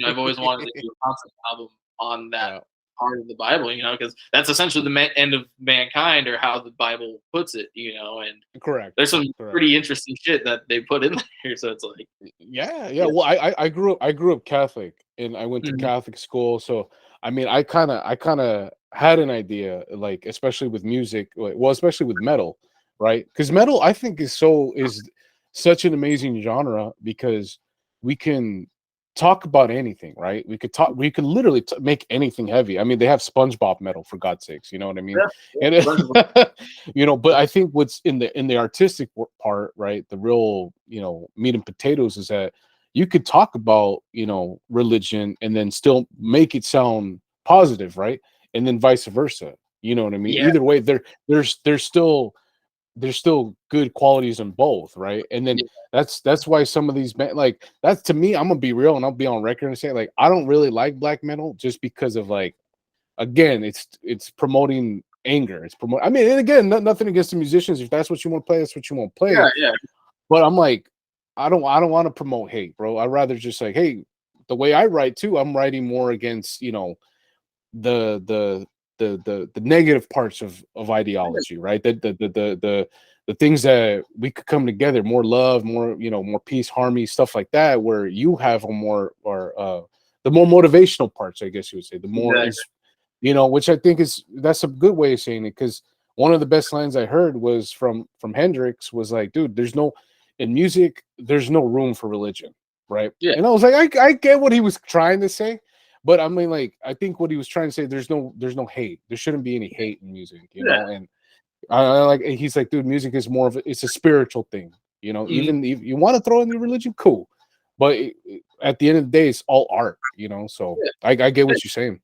I've always wanted to do a concept album on that Yeah, part of the Bible. Because that's essentially the end of mankind, or how the Bible puts it. And correct, there's some correct. pretty interesting shit that they put in there. So it's like, Yeah, yeah. yeah, Well, I grew up Catholic, and I went to mhm, Catholic school. So I mean, I kind of had an idea, like especially with music, well, especially with metal, right? Because metal, I think, is such an amazing genre because we can talk about anything, right? We could literally make anything heavy. I mean, they have SpongeBob metal, for God's sakes, you know what I mean? yeah, yeah, And bunch of but I think what's in the artistic part, right, the real, meat and potatoes, is that you could talk about, religion, and then still make it sound positive, right? And then vice versa, you know what I mean? yeah, Either way, there's still good qualities in both, right? And then yeah, that's why some of these like, that's, to me, I'm gonna be real and I'll be on record and say, like, I don't really like black metal, just because of, like, again, it's promoting anger. I mean, and again, nothing against the musicians. If that's what you want to play, that's what you want to play. yeah, yeah, But I'm like, I don't want to promote hate, bro. I'd rather just, like, hey, the way I write too, I'm writing more against, the the the negative parts of ideology, right? The things that we could come together, more love, more, more peace, harmony, stuff like that, where you have a more, or the more motivational parts, I guess you would say, the more exactly. is, which I think that's a good way of saying it, because one of the best lines I heard was from Hendrix, was like, dude, in music, there's no room for religion, right? Yeah, And I was like, I get what he was trying to say, but I mean, like, I think what he was trying to say, there's no hate. There shouldn't be any hate in music, yeah. and I like, he's like, dude, music is more of it's a spiritual thing, Mhm. even if you want to throw in your religion, cool, but at the end of the day, it's all art, so Yeah. I get what you're saying.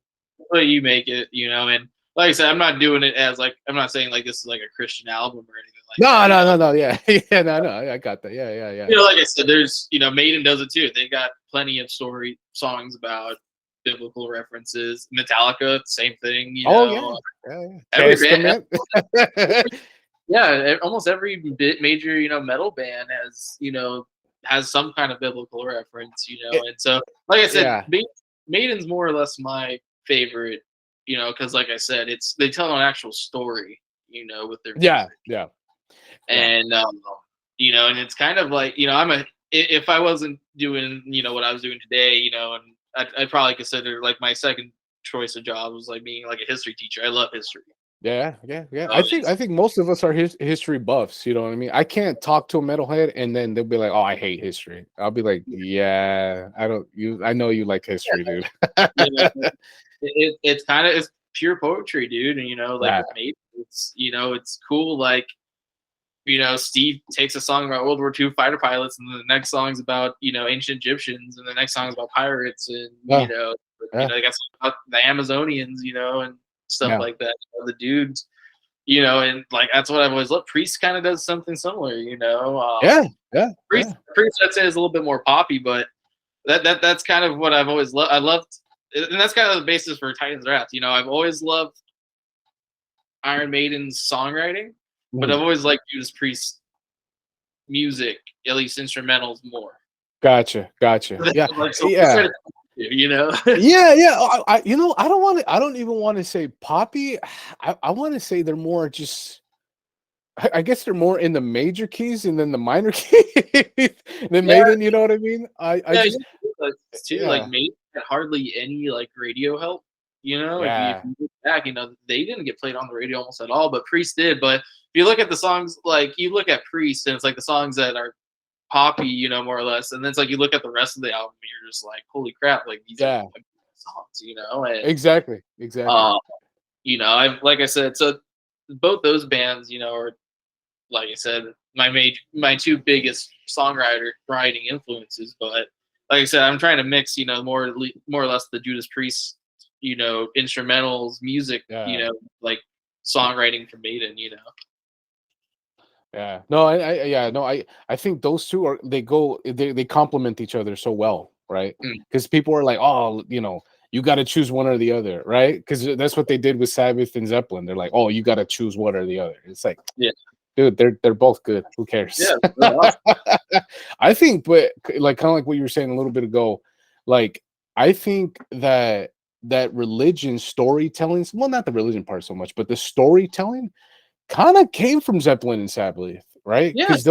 But you make it, and like I said, I'm not doing it as like, I'm not saying like this is like a Christian album or anything like No, that. no, no, no, yeah, yeah, no, no, I got that, yeah, yeah, yeah, Like I said, there's Maiden does it too. They got plenty of story songs about biblical references. Metallica, same thing. oh yeah, yeah, yeah. Every band, Testament. yeah, almost every major metal band has some kind of biblical reference. And so like I said, Yeah, Maiden's more or less my favorite. Because like I said, they tell an actual story. With their yeah, music. yeah, yeah, And and it's kind of like if I wasn't doing what I was doing today, and I'd probably consider like my second choice of job was like being like a history teacher. I love history. yeah, yeah, yeah. So I think I think most of us are history buffs. You know what I mean? I can't talk to a metalhead and then they'll be like, "Oh, I hate history." I'll be like, "Yeah, I don't. I know you like history, dude." you know, it's kind of pure poetry, dude. And like Yeah. with Maiden, it's cool. Like Steve takes a song about World War II fighter pilots, and then the next song's about ancient Egyptians, and the next song's about pirates, and Yeah. Yeah. they got songs about the Amazonians, and stuff Yeah. like that. The dudes, and like that's what I've always loved. Priest kind of does something similar, Yeah. Yeah. Priest, I'd say is a little bit more poppy, but that's kind of what I've always loved. I loved, and that's kind of the basis for Titans Wrath. I've always loved Iron Maiden's songwriting, but I've always liked Judas Priest's music, at least instrumentals, more. Gotcha. Yeah. Like, so Yeah. Yeah. I don't even want to say poppy. I want to say they're more just. I guess they're more in the major keys and then the minor keys than Maiden. You know what I mean? I just like Maiden had hardly any like radio help. If you look back, they didn't get played on the radio almost at all, but Priest did. But if you look at the songs, like you look at Priest, and it's like the songs that are poppy, more or less, and then it's like you look at the rest of the album, and you're just like, holy crap, like these are like, songs, and exactly. I've like I said, so both those bands, are like I said, my two biggest writing influences. But like I said, I'm trying to mix, more or less the Judas Priest, instrumentals, music, like songwriting from Maiden, Yeah. No, I think those two they complement each other so well, right? Because people are like, oh, you got to choose one or the other, right? Because that's what they did with Sabbath and Zeppelin. They're like, oh, you got to choose one or the other. It's like, dude, they're both good. Who cares? Yeah, awesome. I think, but like kind of like what you were saying a little bit ago, like I think that religion storytelling, well, not the religion part so much, but the storytelling kind of came from Zeppelin and Sabbath, right? Because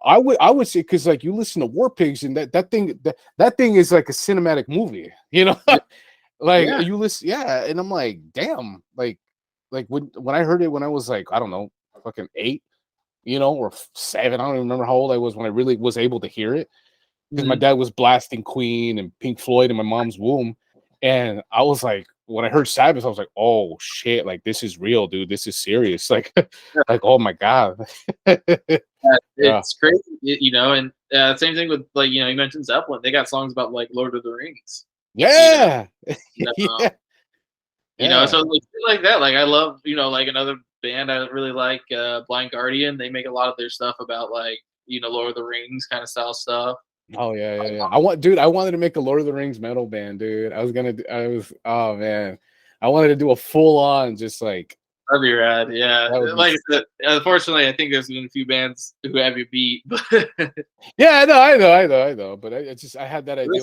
I would say, because like you listen to War Pigs, and that thing is like a cinematic movie, like you listen, and I'm like, damn, like when I heard it when I was like, I don't know, fucking 8, or 7, I don't even remember how old I was when I really was able to hear it, because my dad was blasting Queen and Pink Floyd in my mom's womb, and I was like, when I heard Sabbath, I was like, oh shit, like this is real, dude, this is serious, like like, oh my god. It's crazy, and same thing with, like, you mentioned Zeppelin. They got songs about like Lord of the Rings. Yeah. So like that, like I love, like another band I really like, Blind Guardian. They make a lot of their stuff about like, Lord of the Rings kind of style stuff. Oh yeah. I wanted to make a Lord of the Rings metal band, dude. Oh man, I wanted to do a full on, just like, that'd be rad. Yeah, like I said, unfortunately, I think there's been a few bands who have you beat. But yeah, I know. But I had that idea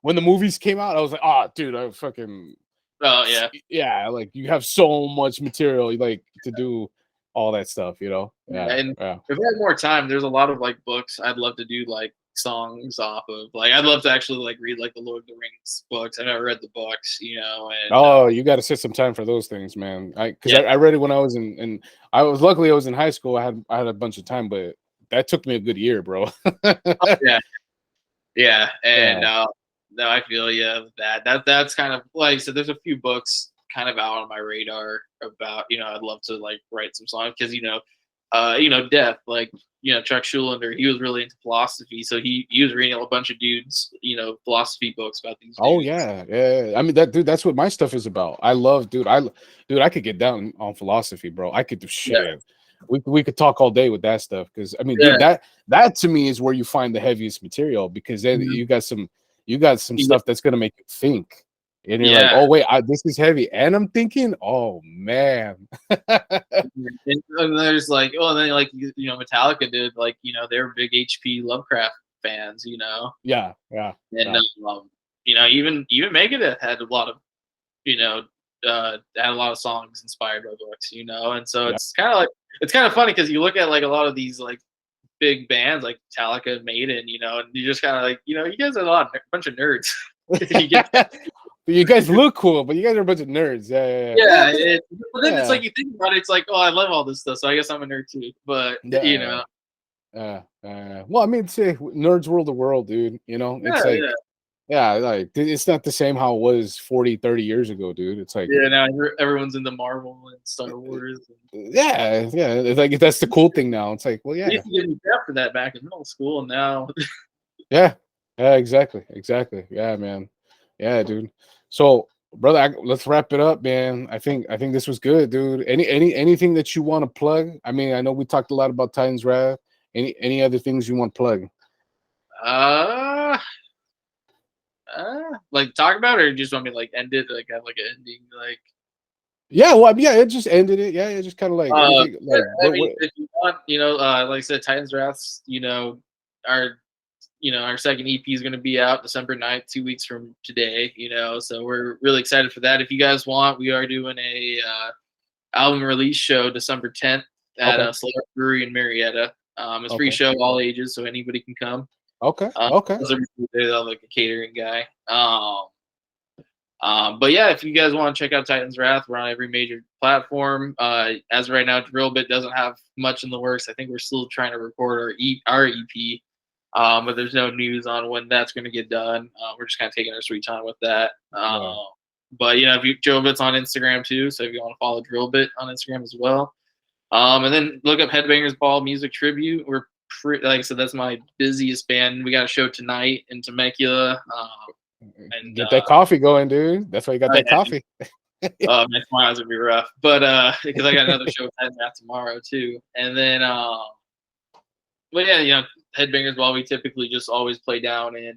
when the movies came out. I was like, oh, dude, I fucking. Oh yeah, like you have so much material, like to do all that stuff, Yeah. And if I had more time, there's a lot of like books I'd love to do like songs off of. Like I'd love to actually like read like the Lord of the Rings books. I never read the books, and you got to set some time for those things, man. I read it when I was in luckily I was in high school. I had a bunch of time, but that took me a good year, bro. And no, I feel that's kind of like, so there's a few books kind of out on my radar about, I'd love to like write some songs, because Death, like, Chuck Schuldiner, he was really into philosophy, so he was reading a bunch of dudes, philosophy books about these dudes. Oh yeah. I mean, that's what my stuff is about. I love, dude, I could get down on philosophy, bro. I could do shit. Yeah. We could talk all day with that stuff, because I mean, dude, that to me is where you find the heaviest material, because then you got some stuff that's gonna make you think, and you're like, oh wait, this is heavy, and I'm thinking, oh man. And there's like, and then like Metallica did, like, they're big HP Lovecraft fans, Yeah. And even Megadeth had a lot of had a lot of songs inspired by books, and so it's kind of funny, because you look at like a lot of these like big bands like Metallica and Maiden, and you just kind of like, you guys are a bunch of nerds. You guys look cool, but you guys are a bunch of nerds. Yeah. But then it's like, you think about it, it's like, oh, I love all this stuff, so I guess I'm a nerd too. But well, I mean, say nerds rule the world, dude. It's like, Yeah, like it's not the same how it was 40, 30 years ago, dude. It's like, Yeah, now everyone's into Marvel and Star Wars. yeah, yeah. It's like that's the cool thing now. It's like, well, They yeah, used to give me crap for that back in middle school, and now yeah, yeah, exactly, exactly. Yeah, man. Yeah, dude. So, brother, let's wrap it up, man. I think this was good, dude. Anything that you want to plug? I mean, I know we talked a lot about Titans Wrath. Any other things you want to plug? uh, like talk about it, or you just want me to like end it, like have like an ending, like. Yeah, well, yeah, it just ended it. Yeah, it just kind of like anything. Yeah, Like, I what, mean, what? if you want, like I said, Titans Wraths, our our second EP is going to be out December 9th, 2 weeks from today. So we're really excited for that. If you guys want, we are doing a album release show December 10th at Okay, Solar Brewery in Marietta. It's free okay, show, all ages, so anybody can come. okay, okay. They're like a catering guy. But yeah, if you guys want to check out Titans Wrath, we're on every major platform. As of right now, Drillbit doesn't have much in the works. I think we're still trying to record our EP, but there's no news on when that's going to get done. We're just kind of taking our sweet time with that. Right. But if Drillbit's on Instagram too, so if you want to follow Drillbit on Instagram as well, and then look up Headbangers Ball Music Tribute. Like I said, that's my busiest band. We got a show tonight in Temecula. And Get that coffee going, dude. That's why you got oh, that yeah, coffee. man, tomorrow's gonna be rough, but because I got another show with that tomorrow too, and then but yeah, Headbangers Ball. We typically just always play down in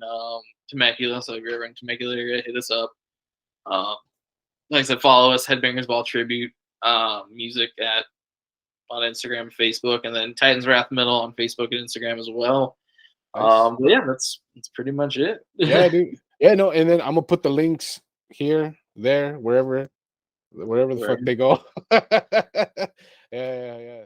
Temecula, so if you're ever in Temecula area, hit us up. Um, like I said, follow us, Headbangers Ball Tribute music on Instagram and Facebook, and then Titans Wrath Metal on Facebook and Instagram as well. Nice. But yeah, that's pretty much it. Yeah, dude. Yeah, no, and then I'm gonna put the links here, there, wherever the fuck they go. Yeah, yeah, yeah.